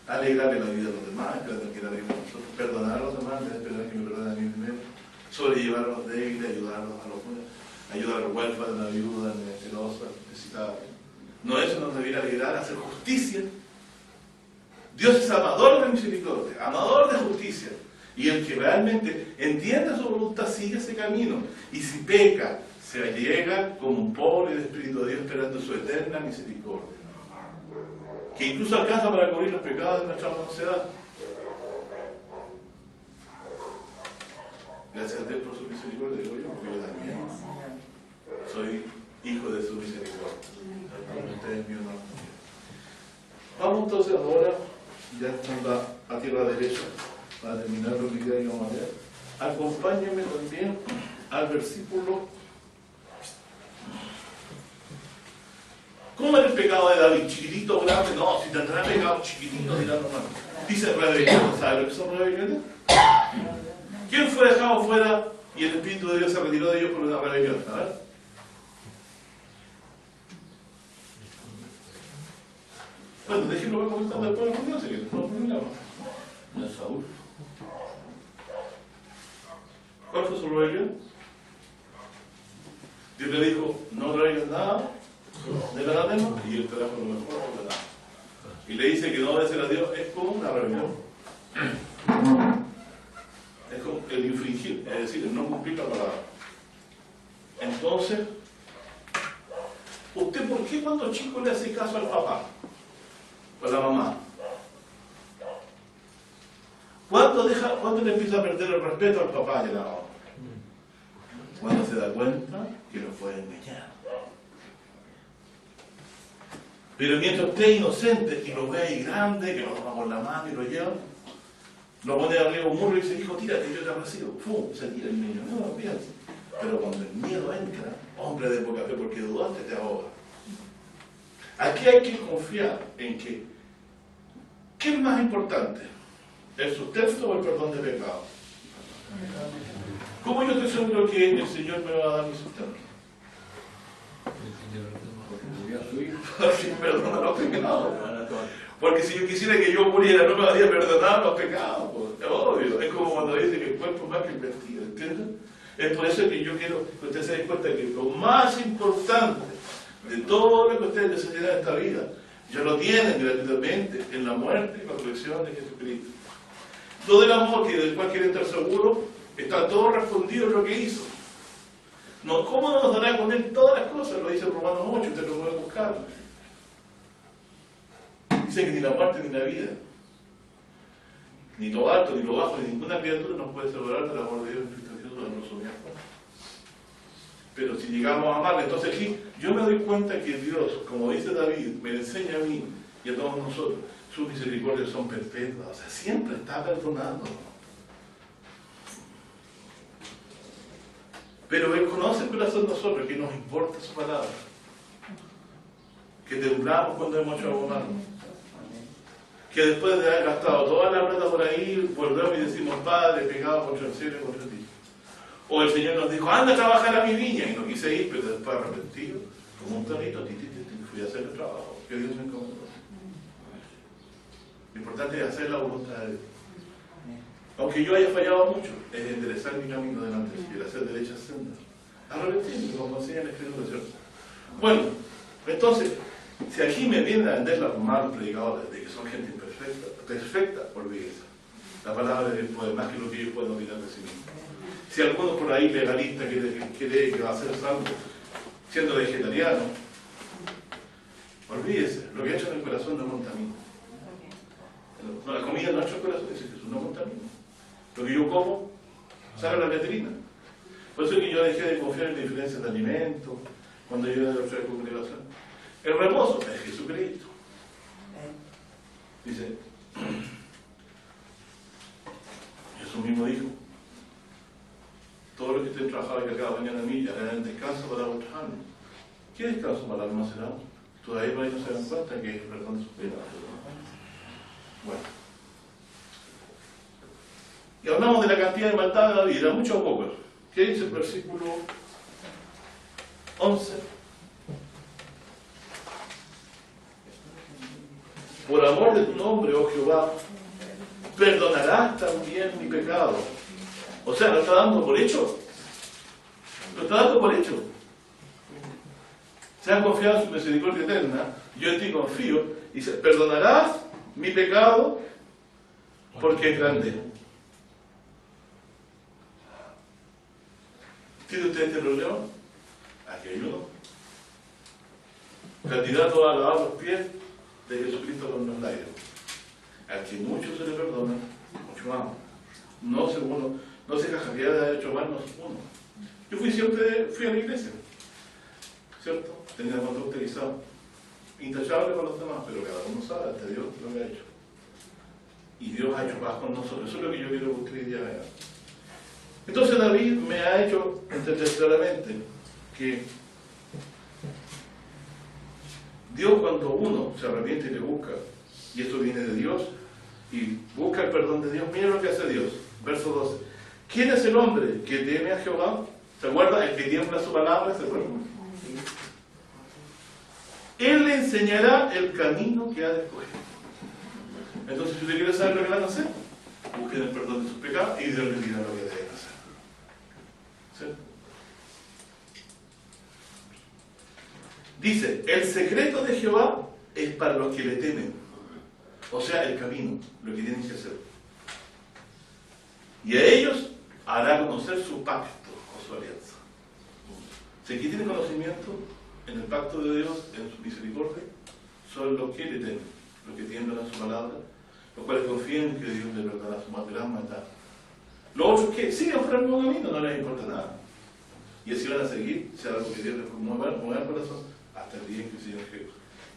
Alegrarle la vida a los demás, esperar que la vida a nosotros, perdonar a los demás, esperar que me perdonen a mí primero, sobrellevar a los débiles, ayudarlos a los buenos, ayudar a los huérfanos, a la viuda, a la menesterosa, necesitada. No, eso nos debiera alegrar, hacer justicia. Dios es amador de misericordia, amador de justicia. Y el que realmente entiende su voluntad sigue ese camino. Y si peca, se llega como un pobre de Espíritu de Dios esperando su eterna misericordia. Que incluso alcanza para cubrir los pecados de nuestra mocedad. Gracias a Dios por su misericordia, digo yo, porque yo también soy hijo de su misericordia. Ustedes míos no. Vamos entonces ahora, ya estamos a tierra derecha, para terminar lo que ya íbamos a ver. Acompáñenme también al versículo. ¿Cómo era el pecado de David? ¿Chiquitito o grande? No, si tendrá pecado chiquitito, dirá nomás. Dice rebelión, ¿sabe lo que son rebeliones? ¿Quién fue dejado fuera y el Espíritu de Dios se retiró de ellos por una rebelión? A ver. Bueno, déjenlo ver comentando después de la reunión, no hay problema. No es Saúl. ¿Cuál fue su rebelión? Dios le dijo, no traigas nada del anatema, y él trajo lo mejor de nada. Y le dice que no obedecer a Dios es como una rebelión. Es como el infringir, es decir, el no cumplir la palabra. Entonces, ¿usted por qué cuando chico le hace caso al papá? O a la mamá. ¿Cuándo le empieza a perder el respeto al papá y a la mamá? Cuando se da cuenta que lo puede engañar. Pero mientras usted es inocente y lo ve ahí grande, que lo toma por la mano y lo lleva, lo pone arriba de un muro y dice, hijo, tírate, yo te recibo. ¡Pum! Se tira el niño. No, fíjate. Pero cuando el miedo entra, hombre de poca fe, porque dudaste, te ahoga. Aquí hay que confiar en que, ¿qué es más importante? ¿El sustento o el perdón de pecado? ¿Cómo yo estoy seguro que el Señor me va a dar mi sustento? Porque me perdona los pecados. Porque si yo quisiera que yo muriera, no me haría perdonar los pecados. Es obvio. Es como cuando dice que el cuerpo es más que el vestido, ¿entienden? Es por eso que yo quiero que ustedes se den cuenta que lo más importante de todo lo que ustedes necesitan en esta vida, ya lo tienen gratuitamente en la muerte y la resurrección de Jesucristo. Todo el amor del cual quieren estar seguros, está todo respondido en lo que hizo. No, ¿cómo no nos dará con él todas las cosas? Lo dice Romanos 8, usted lo puede buscar. Dice que ni la muerte ni la vida, ni lo alto, ni lo bajo, ni ninguna criatura nos puede separar del amor de Dios en Cristo Jesús, a nuestro bien. Pero si llegamos a amarle, entonces aquí yo me doy cuenta que Dios, como dice David, me enseña a mí y a todos nosotros, sus misericordias son perpetuas, o sea, siempre está perdonando. Pero Él conoce el corazón de nosotros, que nos importa su palabra, que temblamos cuando hemos hecho algo malo, que después de haber gastado toda la plata por ahí, volvemos y decimos, Padre, pecado contra el cielo y contra ti. O el Señor nos dijo, anda a trabajar a mi viña, y no quise ir, pero después arrepentido, como un torito, fui a hacer el trabajo que Dios me encomendó. Lo importante es hacer la voluntad de Dios. Aunque yo haya fallado mucho, es enderezar mi camino delante y el hacer derechas sendas. Arrepentirme, como enseña la Escritura, ¿cierto? Bueno, entonces, si aquí me vienen a vender los malos predicadores de que son gente imperfecta, olvídese. La palabra de Dios puede más que lo que ellos pueden opinar de sí mismos. Si alguno por ahí legalista cree que va a ser salvo siendo vegetariano, olvídese, lo que ha hecho en el corazón no contamina. La comida en nuestro corazón dice Jesús, no contamina. Lo que yo como sale a la letrina. Por eso es que yo dejé de confiar en diferencias de alimentos cuando yo era de otra congregación. El reposo es Jesucristo. Dice, Jesús mismo dijo, todos los que estén trabajando y cargados vengan a mí y harán descanso para vuestras almas. ¿Qué descanso para las almas será? Todavía por ahí no se dan cuenta que es el perdón de sus pecados. Bueno. Y hablamos de la cantidad de maldad de la vida, mucho o poco. ¿Qué dice el versículo 11? Por amor de tu nombre, oh Jehová, perdonarás también mi pecado. O sea, lo está dando por hecho. Lo está dando por hecho. Se han confiado en su misericordia eterna. Yo en ti confío. Y dice, perdonarás mi pecado porque es grande. ¿Tiene usted este problema? Aquí hay uno. Candidato a lavar los pies de Jesucristo con los labios. Al que mucho se le perdona, mucho más. No se cajaría de haber hecho mal, no uno. Yo fui a la iglesia, ¿cierto? Tenía conducta quizá intachable con los demás, pero cada uno sabe ante Dios lo que ha hecho. Y Dios ha hecho paz con nosotros. Eso es lo que yo quiero que ustedes ya vean. Entonces David me ha hecho entender claramente que Dios, cuando uno se arrepiente y le busca, y esto viene de Dios, y busca el perdón de Dios, mira lo que hace Dios. Verso 12. ¿Quién es el hombre que teme a Jehová? ¿Se acuerda? El que tiembla su palabra, ¿se acuerda? Él le enseñará el camino que ha de escoger. Entonces, si usted quiere saber lo que van a hacer, busquen el perdón de sus pecados y Dios les dirá lo que deben hacer. ¿Sí? Dice, el secreto de Jehová es para los que le temen. O sea, el camino, lo que tienen que hacer. Y a ellos hará conocer su pacto o su alianza. Si aquí tienen conocimiento en el pacto de Dios, en su misericordia, son los que le temen, los que tiemblan a su palabra, los cuales confían en que Dios les perdonará su gran maldad. Los otros que siguen por el mismo camino, no les importa nada. Y así van a seguir, sea algo que Dios les mueva el corazón, hasta el día en que el Señor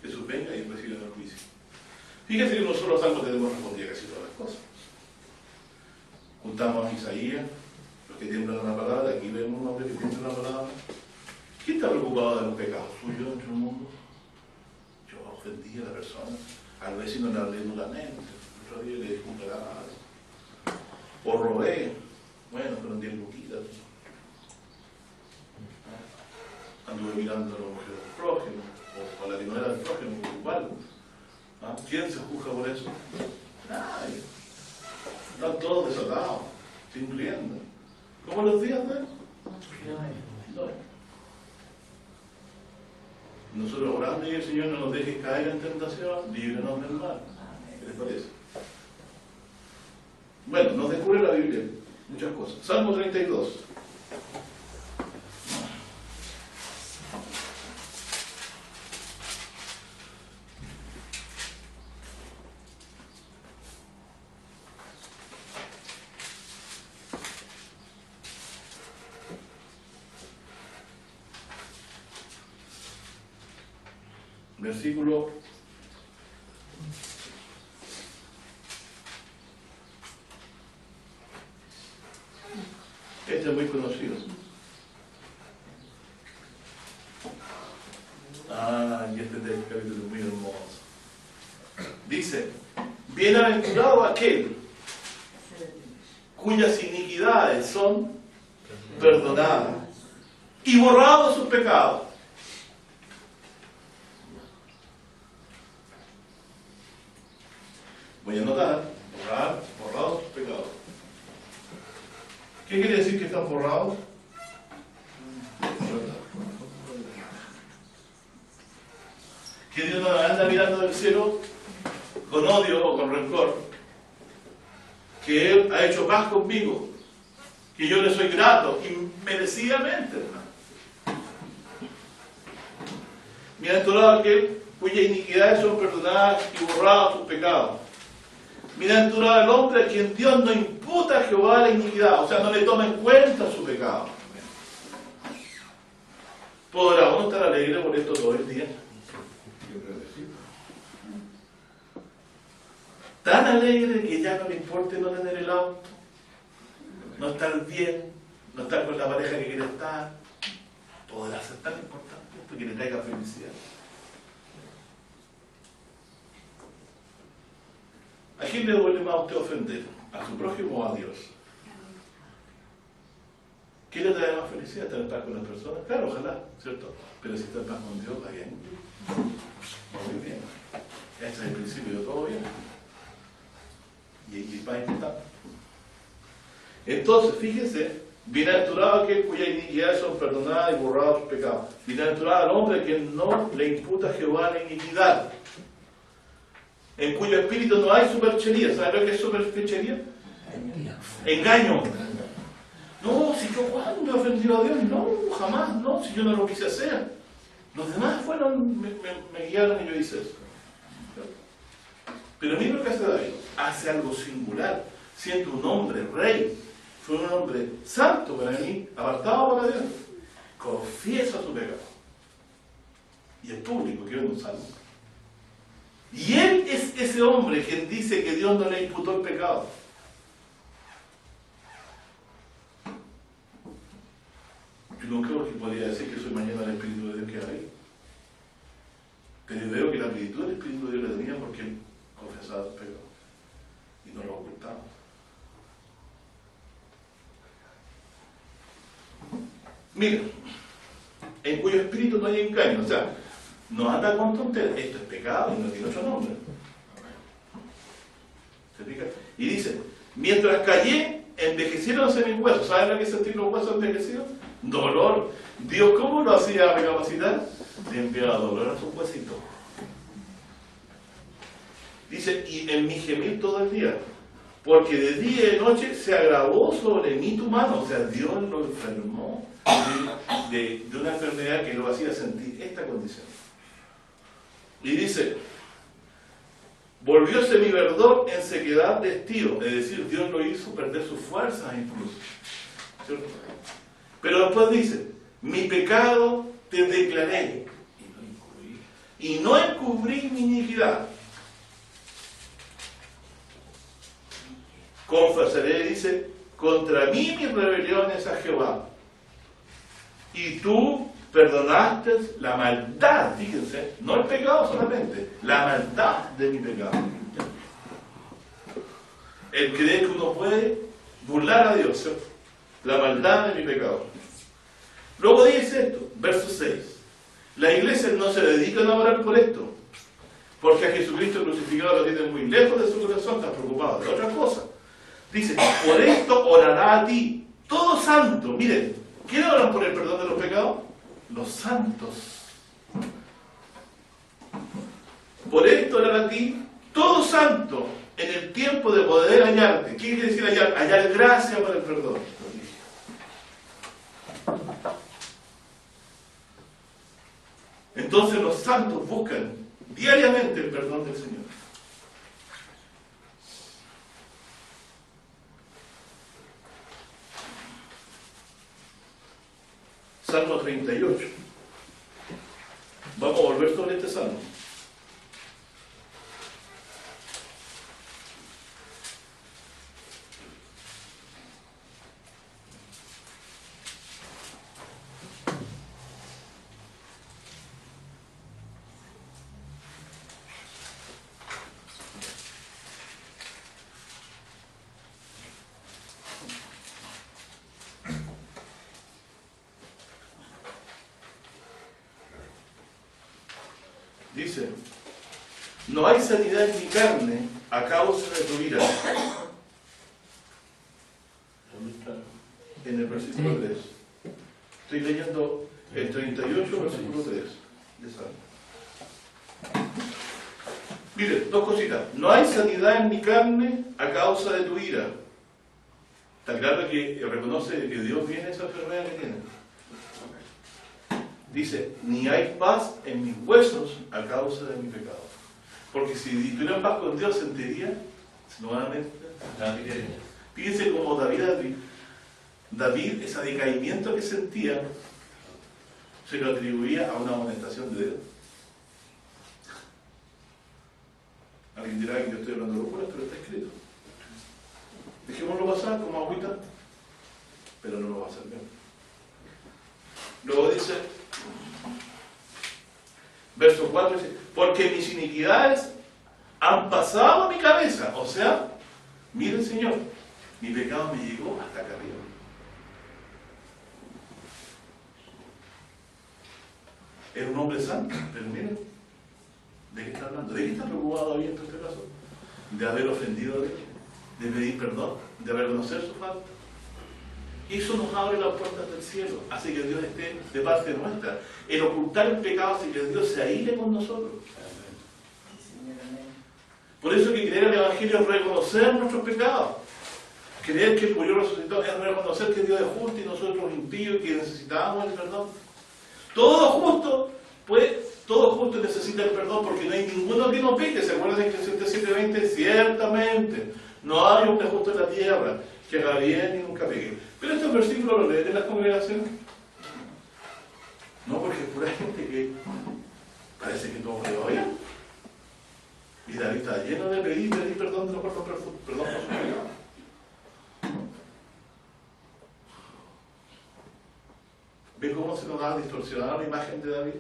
Jesús venga y reciba el juicio. Fíjense que nosotros los salmos tenemos respondido casi todas las cosas. Juntamos a Isaías, los que tiemblan la palabra, aquí vemos un hombre que tiembla la palabra. ¿Quién está preocupado de los pecados suyos dentro del mundo? Yo ofendí a la persona, al vecino le hablé nulamente, el otro día le dije un regalo, o robé, bueno, pero en 10 luquitas. Anduve mirando a la mujer del prójimo, o a la que no era del prójimo, igual. ¿Ah? ¿Quién se juzga por eso? Nadie. Están todos desatados, sin rienda. ¿Cómo los días de él? No. Nosotros orando y el Señor no nos deje caer en tentación, líbranos del mal. ¿Qué les parece? Bueno, nos descubre la Biblia muchas cosas. Salmo 32. versículo 'Este es muy conocido. Y este capítulo es muy hermoso. Dice: bienaventurado aquel cuyas iniquidades son perdonadas y borrados sus pecados. Voy a anotar: borrados sus pecados. ¿Qué quiere decir que están borrados? Que Dios no anda mirando del cielo con odio o con rencor, que Él ha hecho paz conmigo, que yo le soy grato inmerecidamente, hermano. Bienaventurado aquel cuyas iniquidades son perdonadas y borrados sus pecados. Bienaventurado el hombre a quien Dios no imputa a Jehová la iniquidad, o sea, no le toma en cuenta su pecado. ¿Podrá uno estar alegre por esto todo el día? Yo creo que sí. Tan alegre que ya no le importe no tener el auto, no estar bien, no estar con la pareja que quiere estar. ¿Podrá ser tan importante esto que le traiga felicidad? ¿A quién le duele más a usted ofender? ¿A su prójimo o a Dios? ¿Qué le trae más felicidad? ¿Estar en paz con las personas? Claro, ojalá, ¿cierto? Pero si está en paz con Dios, va bien. Muy bien. Este es el principio de todo bien. Y va a intentar. Entonces, fíjense: bienaventurado aquel cuyas iniquidades son perdonadas y borrados sus pecados. Bienaventurado al hombre que no le imputa a Jehová la iniquidad, en cuyo espíritu no hay superchería. ¿Saben lo que es superchería? Engaño. No, si yo cuando he ofendido a Dios, no, jamás, no, si yo no lo quise hacer. Los demás fueron, me guiaron y yo hice eso. Pero mira lo que hace David: hace algo singular, siendo un hombre rey, fue un hombre santo para mí, apartado para Dios, confiesa su pecado. Y es público, que es un salmo. Y él es ese hombre quien dice que Dios no le imputó el pecado. Yo no creo que podría decir que soy mañana el Espíritu de Dios que era ahí. Pero veo que la plenitud del Espíritu de Dios la tenía porque él confesaba sus pecados y no lo ocultaba. Mira, en cuyo espíritu no hay engaño, o sea, no anda con tonterías. Esto es pecado y no tiene otro nombre. ¿Se fija? Y dice: mientras callé, envejeciéronse mis huesos. ¿Saben lo que es sentir los huesos envejecidos? Dolor. Dios, ¿cómo lo hacía recapacitar? Le enviaba dolor a sus huesitos. Dice: y en mi gemir todo el día, porque de día y de noche se agravó sobre mí tu mano. O sea, Dios lo enfermó de una enfermedad que lo hacía sentir esta condición. Y dice: volvióse mi verdor en sequedad de estío. Es decir, Dios lo hizo perder sus fuerzas incluso, ¿cierto? Pero después dice: mi pecado te declaré y no encubrí mi iniquidad. Confesaré, dice, contra mí mis rebeliones a Jehová, y tú perdonaste la maldad, fíjense, no el pecado solamente, la maldad de mi pecado. Él cree que uno puede burlar a Dios, ¿cierto? La maldad de mi pecado. Luego dice esto, verso 6: las iglesias no se dedican a orar por esto, porque a Jesucristo crucificado lo tienen muy lejos de su corazón, están preocupados de otra cosa. Dice: por esto orará a ti todo santo. Miren, ¿quiénes oran por el perdón de los pecados? Los santos. Por esto orará a ti todo santo en el tiempo de poder hallarte. ¿Qué quiere decir hallar? Hallar gracia para el perdón. Entonces los santos buscan diariamente el perdón del Señor. Salmo 38. Vamos a volver sobre este salmo. Dice, no hay sanidad en mi carne a causa de tu ira. En el versículo 3. Estoy leyendo el 38, versículo 3. De Salmo. Mire, dos cositas. No hay sanidad en mi carne a causa de tu ira. Está claro que reconoce que Dios viene esa enfermedad que tiene. Dice, ni hay paz en mis huesos a causa de mi pecado. Porque si tuviera paz con Dios, sentiría nuevamente. Fíjense cómo David, ese decaimiento que sentía, se lo atribuía a una amonestación de Dios. Alguien dirá que yo estoy hablando de locura, pero está escrito. Dejémoslo pasar como agüita, pero no lo va a hacer bien. Luego dice, verso 4 dice, porque mis iniquidades han pasado a mi cabeza. O sea, mire Señor, mi pecado me llegó hasta acá arriba. Era un hombre santo, pero miren, ¿de qué está hablando? ¿De qué está preocupado David en este caso? De haber ofendido a Dios, de pedir perdón, de reconocer su falta. Eso nos abre las puertas del cielo, hace que Dios esté de parte nuestra. El ocultar el pecado hace que Dios se aíre con nosotros. Por eso que creer el Evangelio es reconocer nuestros pecados. Creer que el murió resucitó es reconocer que Dios es justo y nosotros impíos y que necesitamos el perdón. Todo justo necesita el perdón porque no hay ninguno que no peque. ¿Se acuerdan de Eclesiastés 7:20? Ciertamente, no hay un justo en la tierra que haga bien y nunca peque. Pero estos versículos los leen en las congregaciones. No, porque es pura gente que parece que todo le va bien. Y David está lleno de pedir perdón por su pecado. ¿Ven cómo se nos ha distorsionado la imagen de David?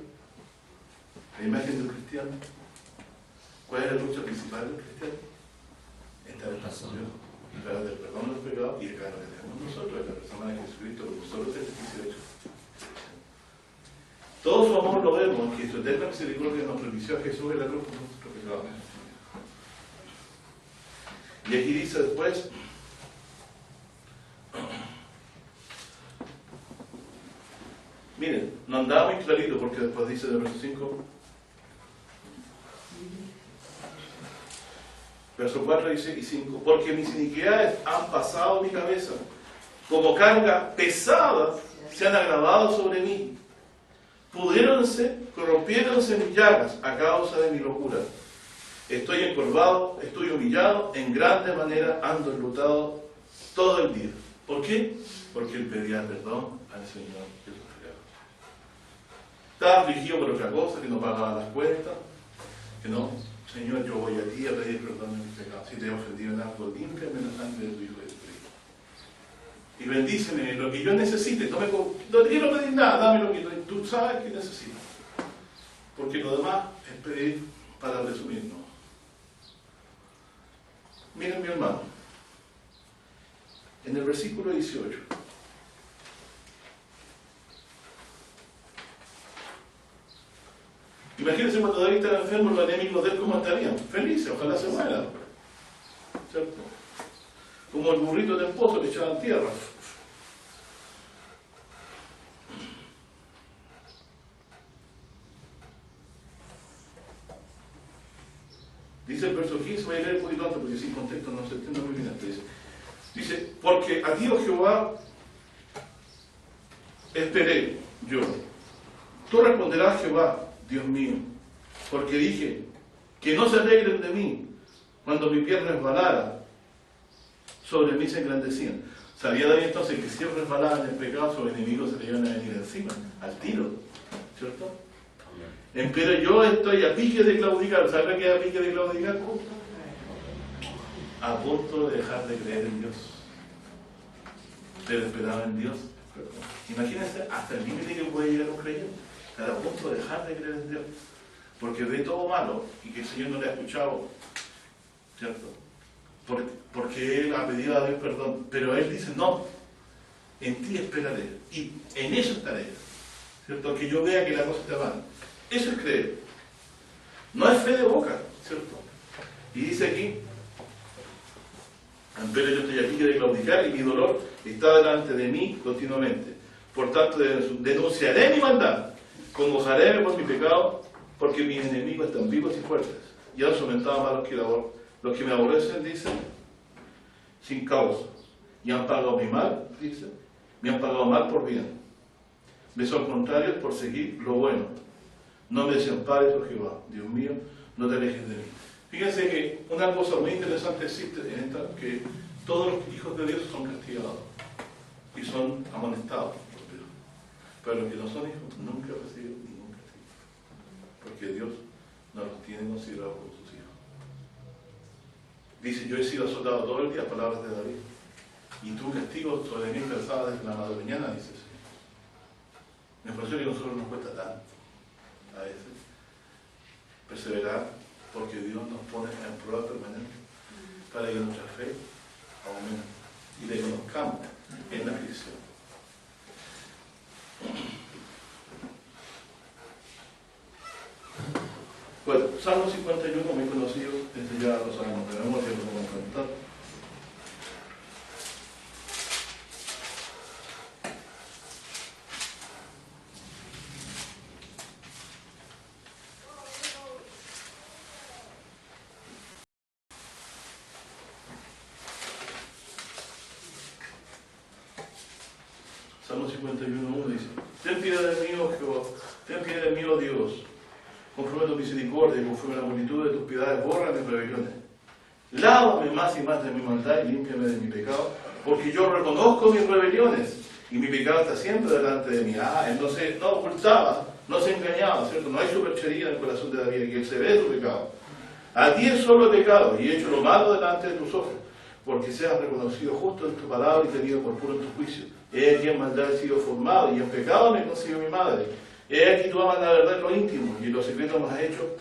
La imagen del cristiano. ¿Cuál es la lucha principal del cristiano? Esta relación a través del perdón de los pecados y el claro que tenemos nosotros, en la persona de Jesucristo, porque solo es el 18. Todo su amor lo vemos, que su eterna misericordia nos propició a Jesús en la cruz por nuestros pecados. Y aquí dice después, miren, no andaba muy clarito porque después dice en el verso 5, verso 4 dice y 5, porque mis iniquidades han pasado mi cabeza, como carga pesada se han agravado sobre mí. Corrompiéronse mis llagas a causa de mi locura. Estoy encorvado, estoy humillado, en grande manera ando enlutado todo el día. ¿Por qué? Porque él pedía perdón al Señor de sus pecados. Estaba afligido por otra cosa, que no pagaba las cuentas, que no, Señor, yo voy a ti a pedir perdón de mis pecados. Si te he ofendido en algo, límpiame la sangre de tu Hijo Jesucristo. Y bendíceme lo que yo necesite. No te quiero pedir nada, dame lo que tú sabes que necesito. Porque lo demás es pedir para resumirnos. Miren, mi hermano, en el versículo 18. Imagínense cuando David estaba enfermo, los enemigos de él, ¿cómo estarían? Felices, ojalá se mueran. ¿Cierto? Como el burrito del pozo que echaban tierra. Dice el verso 15, voy a leer un poquito antes porque sin contexto no se entiende muy bien. Dice, porque a ti, oh Jehová, esperé yo. Tú responderás, Jehová, Dios mío, porque dije, que no se alegren de mí cuando mi pie resbalara, sobre mí se engrandecían. Sabía David entonces que si él resbalaba en el pecado, sus enemigos se le iban a venir encima, al tiro, ¿cierto? Pero yo estoy a pique de claudicar. ¿Sabe qué es a pique de claudicar? A punto de dejar de creer en Dios. Pero esperaba en Dios. Imagínense hasta el límite que puede llegar un creyente. Estar a punto de dejar de creer en Dios. Porque ve todo malo y que el Señor no le ha escuchado. ¿Cierto? Porque Él ha pedido a Dios perdón. Pero Él dice, no, en ti esperaré. Y en eso estaré. ¿Cierto? Que yo vea que la cosa está mal. Eso es creer. No es fe de boca, ¿cierto? Y dice aquí, pero yo estoy aquí que de claudicar y mi dolor está delante de mí continuamente. Por tanto, denunciaré mi maldad, congojaré por mi pecado, porque mis enemigos están vivos y fuertes, y han sometado más los que me aborrecen, dicen, sin causa, y han pagado mi mal, dicen, me han pagado mal por bien. Me son contrarios por seguir lo bueno. No me desampares, oh Jehová, Dios mío, no te alejes de mí. Fíjense que una cosa muy interesante existe en esta, que todos los hijos de Dios son castigados y son amonestados por Dios. Pero los que no son hijos nunca reciben ningún castigo, porque Dios no los tiene considerados como sus hijos. Dice, yo he sido azotado todo el día, palabras de David, y tu castigo sobre mí pesaba desde la mañana, dice el Señor. Me parece que a nosotros nos cuesta tanto a veces perseverar, porque Dios nos pone en prueba permanente para que nuestra fe aumente y le conozcamos en la aflicción. Bueno, Salmo 51, muy conocido, este ya lo sabemos de memoria, lo vamos a cantar. Salmo 51, 1 dice: Ten piedad de mí, oh Jehová, ten piedad de mí, oh Dios, conforme a tu misericordia y conforme a la multitud de tus piedades, borra mis rebeliones. Lávame más y más de mi maldad y límpiame de mi pecado, porque yo reconozco mis rebeliones y mi pecado está siempre delante de mí. Él no ocultaba, no se engañaba, ¿cierto? No hay superchería en el corazón de David, que él se ve su pecado. A ti es solo pecado y he hecho lo malo delante de tus ojos, porque seas reconocido justo en tu palabra y tenido por puro en tu juicio. He aquí en maldad he sido formado y en pecado me concibió mi madre. He aquí tú amas la verdad en lo íntimo y en lo secreto me has hecho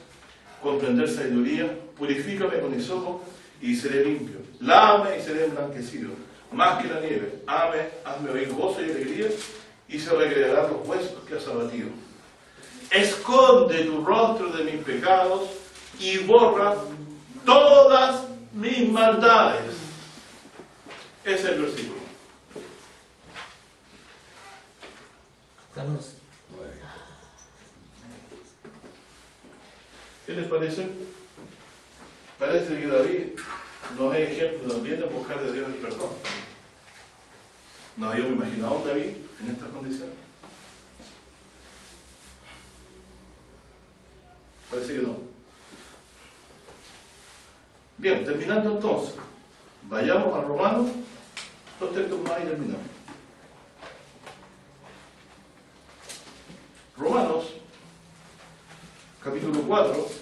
comprender sabiduría. Purifícame con hisopo y seré limpio. Lávame y seré emblanquecido, más que la nieve. Hazme oír gozo y alegría y se recrearán los huesos que has abatido. Esconde tu rostro de mis pecados y borra todas mis maldades. Ese es el versículo. Carlos. ¿Qué les parece? Parece que David nos es ejemplo también de buscar de Dios el perdón. ¿No habíamos imaginado a un David en estas condiciones? Parece que no. Bien, terminando entonces, vayamos a Romanos, 2 textos más y terminamos. Romanos, capítulo 4.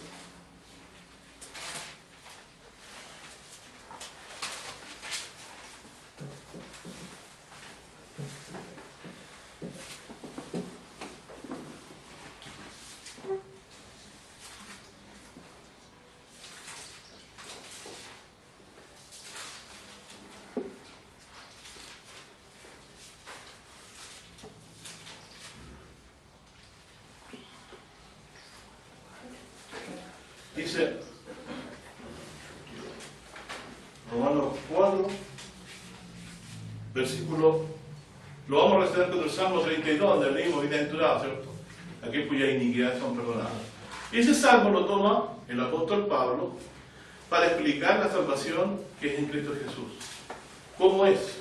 Dice Romanos 4, versículo, lo vamos a recitar con el Salmo 32, donde leímos bienaventurado, ¿cierto? Aquel cuyas iniquidades son perdonadas. Y ese salmo lo toma el apóstol Pablo para explicar la salvación que es en Cristo Jesús. ¿Cómo es?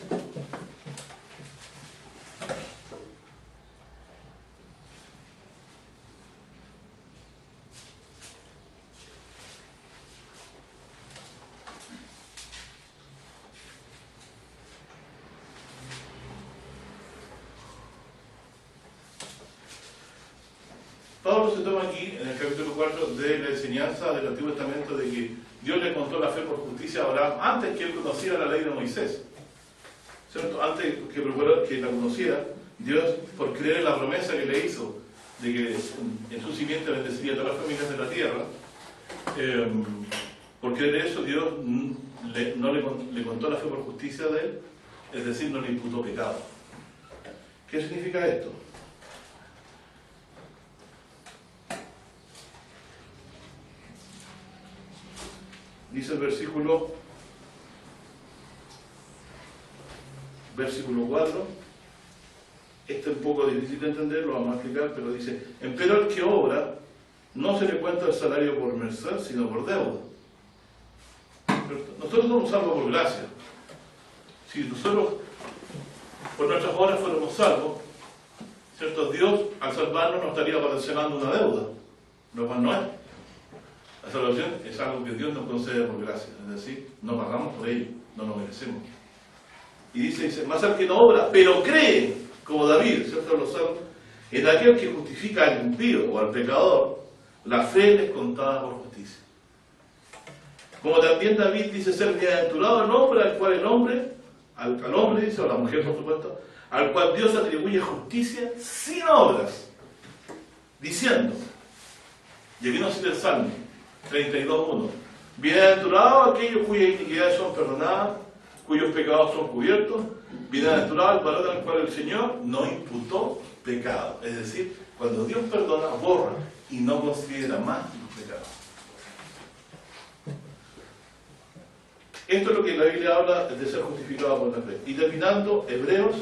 Pablo se toma aquí, en el capítulo 4, de la enseñanza del Antiguo Testamento de que Dios le contó la fe por justicia a Abraham antes que él conociera la ley de Moisés. ¿Cierto? Antes que la conociera, Dios, por creer en la promesa que le hizo de que en su simiente bendeciría a todas las familias de la tierra, por creer eso, Dios le contó la fe por justicia de él, es decir, no le imputó pecado. ¿Qué significa esto? Dice el versículo 4. Este es un poco difícil de entender, lo vamos a explicar, pero dice: empero el que obra no se le cuenta el salario por merced, sino por deuda. Nosotros somos salvos por gracia. Si nosotros por nuestras obras fuéramos salvos, ¿cierto? Dios al salvarnos nos estaría relacionando una deuda, lo cual no es. La salvación es algo que Dios nos concede por gracia, es decir, no pagamos por ello, no lo merecemos. Y dice, más al que no obra, pero cree, como David, ¿cierto? Los salmos, en aquel que justifica al impío o al pecador, la fe les contada por justicia. Como también David dice ser bienaventurado el hombre al cual al hombre dice, o a la mujer por supuesto, al cual Dios atribuye justicia sin obras, diciendo, y aquí nos cita el Salmo 32:1, bienaventurado aquellos cuyas iniquidades son perdonadas, cuyos pecados son cubiertos, bienaventurado el varón al cual el Señor no imputó pecado. Es decir, cuando Dios perdona, borra y no considera más los pecados. Esto es lo que la Biblia habla de ser justificado por la fe. Y terminando, Hebreos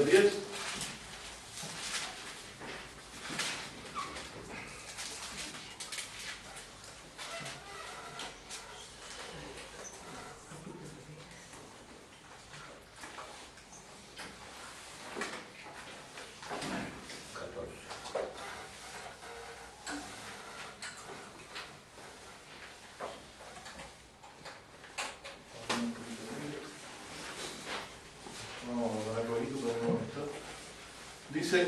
10. Dice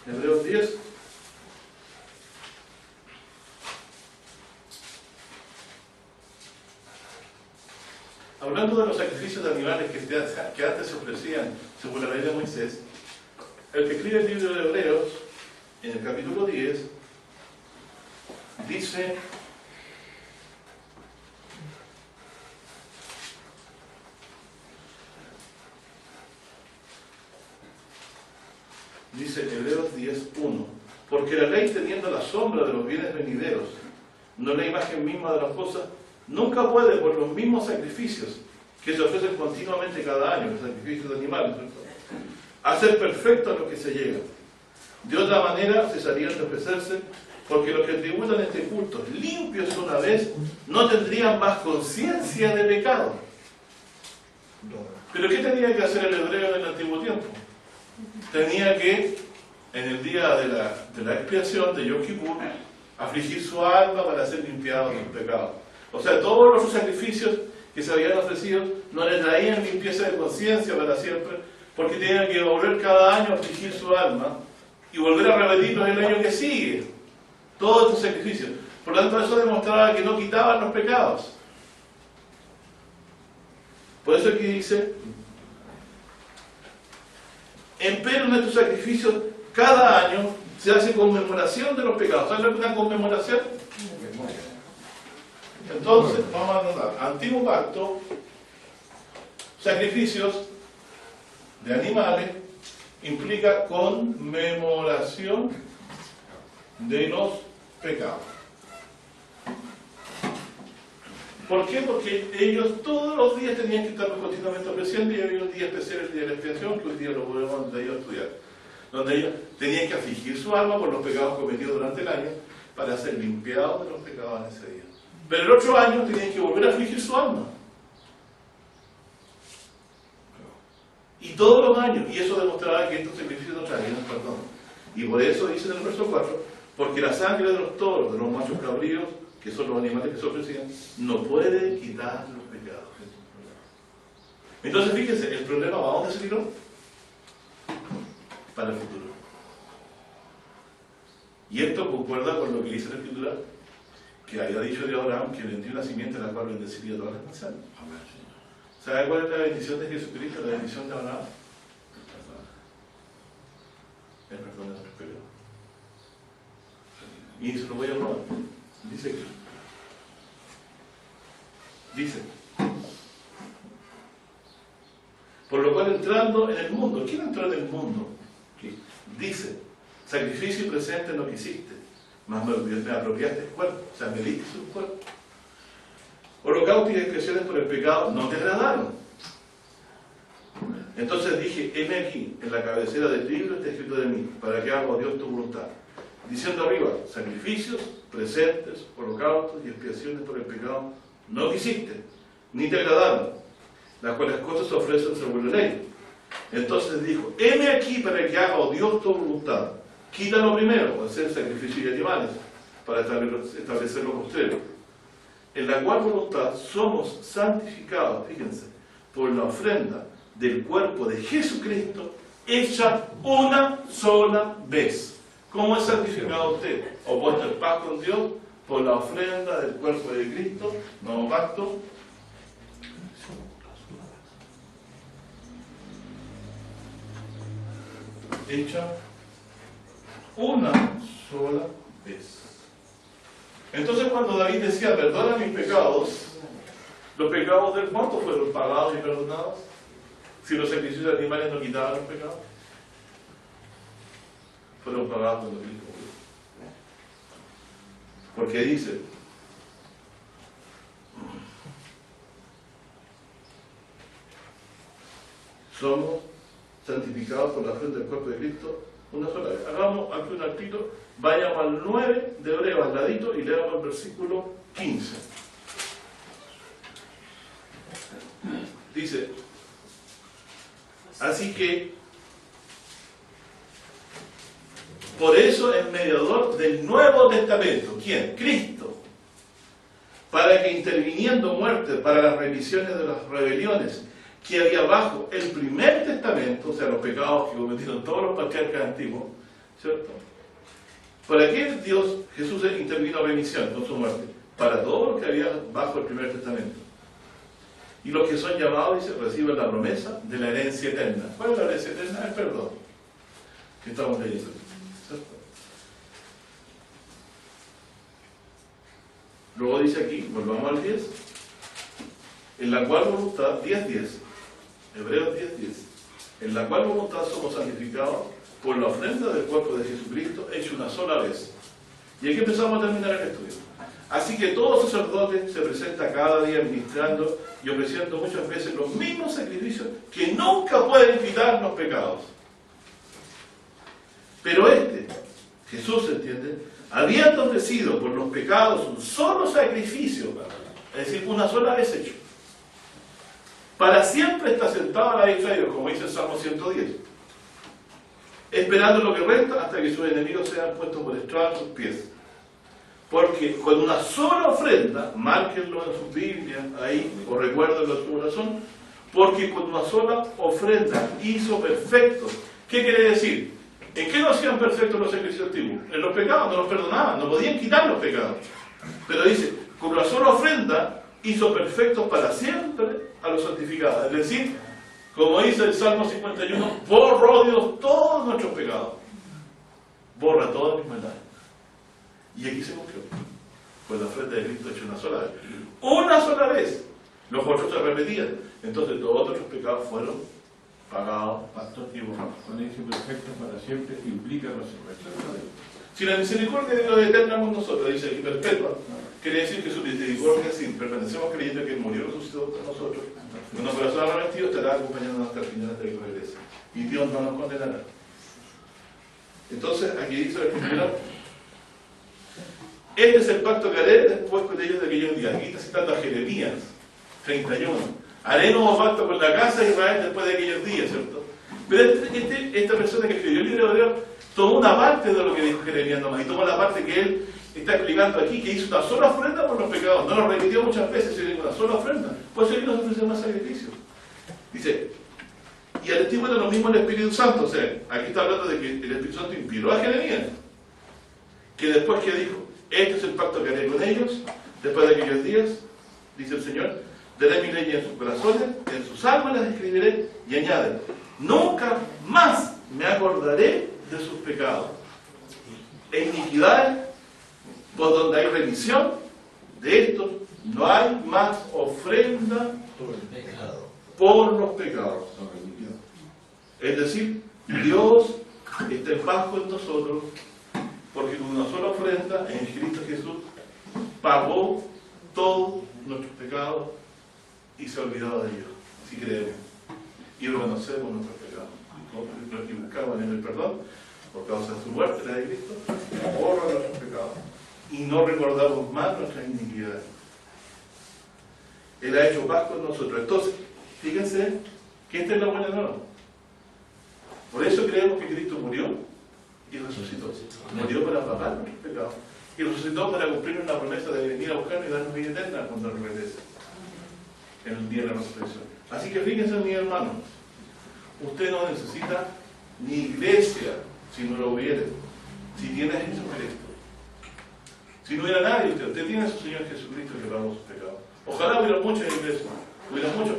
Hebreos 10, hablando de los sacrificios de animales que antes se ofrecían según la ley de Moisés, el que escribe el libro de Hebreos, en el capítulo 10, dice Hebreos 10:1, porque la ley, teniendo la sombra de los bienes venideros, no la imagen misma de las cosas, nunca puede, por los mismos sacrificios que se ofrecen continuamente cada año, los sacrificios de animales, ¿cierto?, hacer perfecto a los que se llegan. De otra manera cesarían de ofrecerse, porque los que tributan este culto, limpios una vez, no tendrían más conciencia de pecado. ¿Pero qué tenía que hacer el hebreo en el antiguo tiempo? Tenía que, en el día de la expiación de Yom Kippur, afligir su alma para ser limpiado de los pecados. O sea, todos los sacrificios que se habían ofrecido no le traían limpieza de conciencia para siempre, porque tenían que volver cada año a afligir su alma y volver a repetirlos el año que sigue. Todos estos sacrificios. Por lo tanto, eso demostraba que no quitaban los pecados. Por eso aquí dice: empero en estos sacrificios cada año se hace conmemoración de los pecados. ¿Saben lo que es una conmemoración? Entonces, vamos a anotar: Antiguo Pacto, sacrificios de animales, implica conmemoración de los pecados. ¿Por qué? Porque ellos todos los días tenían que estar continuamente ofreciendo, y había un día especial, el día de la expiación, que hoy día lo podemos estudiar, donde ellos tenían que afligir su alma por los pecados cometidos durante el año para ser limpiados de los pecados en ese día. Pero el otro año tenían que volver a afligir su alma. Y todos los años, y eso demostraba que estos sacrificios no traían perdón. Y por eso dice en el verso 4, porque la sangre de los toros, de los machos cabríos, que son los animales que se ofrecían, no puede quitar los pecados. Entonces fíjense, el problema ¿va a dónde se tiró? Para el futuro. Y esto concuerda con lo que dice la Escritura, que había dicho de Abraham que le dio una simiente a la cual bendeciría todas las naciones. ¿Sabe cuál es la bendición de Jesucristo? La bendición de Abraham. El perdón de nuestros pecados. Y se lo voy a probar. Dice que. Dice. Por lo cual entrando en el mundo. ¿Quién entró en el mundo? Dice, sacrificio presente no quisiste, mas me apropiaste el cuerpo, o sea, me diste su cuerpo. Holocaustos y expiaciones por el pecado no te agradaron. Entonces dije, heme aquí, en la cabecera del libro está escrito de mí, para que haga Dios tu voluntad. Diciendo arriba, sacrificios presentes, holocaustos y expiaciones por el pecado no quisiste, ni te agradaron, las cuales cosas se ofrecen según la ley. Entonces dijo, heme aquí para que haga Dios tu voluntad. Quítalo primero, hacer sacrificios y animales, para establecer lo postrero. En la cual voluntad somos santificados, fíjense, por la ofrenda del cuerpo de Jesucristo, hecha una sola vez. ¿Cómo es santificado usted? O puesto en paz con Dios, por la ofrenda del cuerpo de Cristo, nuevo pacto, hecha una sola vez. Entonces cuando David decía, perdona mis pecados, ¿los pecados del cuánto fueron pagados y perdonados? Si los sacrificios de animales no quitaban los pecados, fueron pagados por los Cristo. Porque dice, somos santificados por la ofrenda del cuerpo de Cristo una sola vez. Hagamos aquí un artículo, vayamos al 9 de Hebreo al ladito y leamos el versículo 15. Dice, así que por eso es mediador del Nuevo Testamento. ¿Quién? Cristo. Para que interviniendo muerte para las remisiones de las rebeliones que había bajo el primer testamento, o sea, los pecados que cometieron todos los patriarcas antiguos, ¿cierto? ¿Para qué Dios, Jesús intervino a remisión con su muerte? Para todo lo que había bajo el primer testamento. Y los que son llamados, dice, reciben la promesa de la herencia eterna. ¿Cuál es la herencia eterna? El perdón. Que estamos leyendo. ¿Cierto? Luego dice aquí, volvamos al 10, en la cual voluntad, 10:10, Hebreos 10:10, en la cual voluntad somos santificados por la ofrenda del cuerpo de Jesucristo, hecho una sola vez. Y aquí empezamos a terminar el estudio. Así que todo sacerdote se presenta cada día ministrando y ofreciendo muchas veces los mismos sacrificios que nunca pueden quitar los pecados. Pero Jesús, ¿entiende? Habiendo ofrecido por los pecados un solo sacrificio, es decir, una sola vez hecho, para siempre está sentado a la diestra de Dios, como dice el Salmo 110, esperando lo que resta hasta que sus enemigos sean puestos por estrado a sus pies. Porque con una sola ofrenda, márquenlo en sus Biblias, ahí, o recuérdenlo en su corazón, porque con una sola ofrenda hizo perfectos. ¿Qué quiere decir? ¿En qué no hacían perfectos los sacrificios antiguos? En los pecados, no los perdonaban, no podían quitar los pecados. Pero dice, con una sola ofrenda hizo perfectos para siempre a los santificados. Es decir, como dice el Salmo 51, borró Dios todos nuestros pecados. Borra todas mis maldades. Y aquí se cumplió. Pues la ofrenda de Cristo hecha una sola vez. Una sola vez. Los otros se repetían. Entonces todos otros pecados fueron pagados. Pastor, con ese perfecto para siempre implica resurrección. Si la misericordia de Dios es eterna con nosotros, dice aquí perpetua, quiere decir que su misericordia, si permanecemos creyendo que Él murió y resucitó con nosotros, con nuestro corazón arrepentido, estará acompañándonos hasta el final hasta que regrese. Y Dios no nos condenará. Entonces, aquí dice la Escritura, este es el pacto que haré después con ellos de aquellos días. Aquí está citando a Jeremías 31. Haré nuevo pacto con la casa de Israel después de aquellos días, ¿cierto? Pero esta persona que escribió el libro de Hebreo tomó una parte de lo que dijo Jeremías nomás, y tomó la parte que él está explicando aquí, que hizo una sola ofrenda por los pecados. No lo repitió muchas veces, sino una sola ofrenda. Pues él nos ofreció más sacrificios. Dice, y al testigo de lo mismo el Espíritu Santo. O sea, aquí está hablando de que el Espíritu Santo inspiró a Jeremías, que después que dijo, este es el pacto que haré con ellos, después de aquellos días, dice el Señor, daré mi ley en sus corazones, en sus almas las escribiré, y añade, nunca más me acordaré de sus pecados e iniquidades Por donde hay remisión de estos, no hay más ofrenda por los pecados. Es decir, Dios está en paz con nosotros, porque con una sola ofrenda en Cristo Jesús pagó todos nuestros pecados y se ha olvidado de ellos, si creemos y reconocemos nuestros pecados y buscamos en el perdón por causa de su muerte, la de Cristo, borra nuestros pecados y no recordamos más nuestras iniquidades. Él ha hecho paz con nosotros. Entonces, fíjense que esta es la buena nueva. Por eso creemos que Cristo murió y resucitó. Murió para pagar nuestros pecados y resucitó para cumplir una promesa de venir a buscarnos y darnos vida eterna cuando regrese en el día de la resurrección. Así que fíjense, mis hermanos, usted no necesita ni iglesia si no lo hubiere, si tiene a Jesucristo. Si no hubiera nadie, usted tiene a su Señor Jesucristo que pagó sus pecados. Ojalá hubiera muchas iglesias, hubiera muchos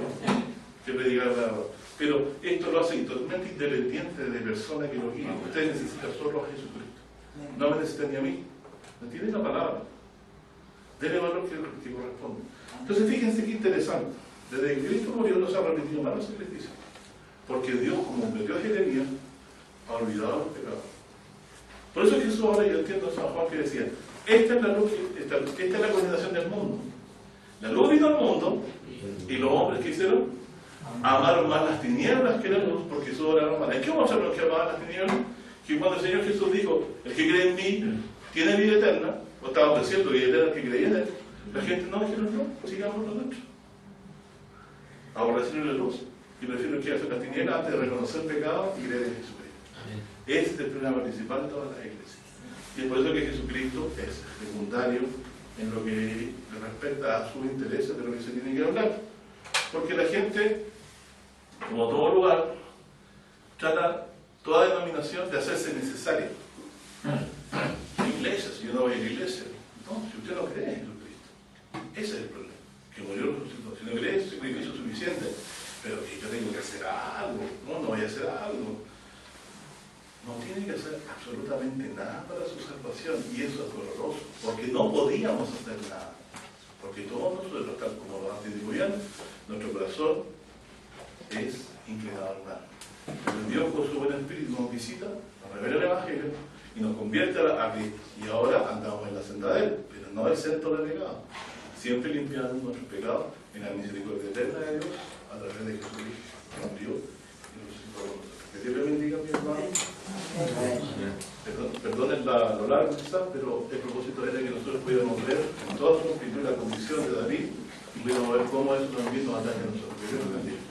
que predicar la verdad. Pero esto lo hace totalmente independiente de persona que lo guíe. Usted necesita solo a Jesucristo. No me necesita ni a mí. No tiene la palabra. Dele valor que corresponde. Entonces fíjense qué interesante. Desde que Cristo murió no se ha repetido más los sacrificios. Porque Dios, como metió a Jeremías, ha olvidado los pecados. Por eso Jesús ahora, yo entiendo a San Juan que decía, esta es la luz, esta es la condenación del mundo. La luz vino al mundo y los hombres que hicieron amaron más las tinieblas que la luz porque su obra era mala. ¿En qué vamos a ver los que amaban las tinieblas? Que cuando el Señor Jesús dijo, el que cree en mí tiene vida eterna, o estaba ofreciendo vida eterna al que creía en él, la gente no dijeron no, sigamos los otros. Aborrecieron la luz y prefieren quedarse en las tinieblas antes de reconocer el pecado y creer en Jesucristo. Ese es el problema principal de todas las iglesias. Y es por eso que Jesucristo es secundario en lo que respecta a sus intereses de lo que se tiene que hablar. Porque la gente, como todo lugar, trata toda denominación de hacerse necesaria. La iglesia, si yo no voy a la iglesia, no, si usted no cree en Jesucristo, ese es el problema, que murió resucitó. Si no cree, ese sacrificio es suficiente, pero que yo tengo que hacer algo, no voy a hacer algo. No tiene que hacer absolutamente nada para su salvación, y eso es doloroso, porque no podíamos hacer nada, porque todos nosotros, tal como los antediluvianos, nuestro corazón es inclinado al mal. Pero Dios con su buen espíritu nos visita, nos revela el Evangelio y nos convierte a Cristo, y ahora andamos en la senda de Él, pero no exento de pecado, siempre limpiando nuestros pecados en la misericordia eterna de Dios a través de Jesucristo, que murió y resucitó con nosotros. Que Dios le bendiga, mi hermano. Perdonen lo largo quizás, pero el propósito era que nosotros pudiéramos ver en toda su escritura la condición de David y pudiéramos ver cómo eso también nos ataca a nosotros. Que Dios nos bendiga.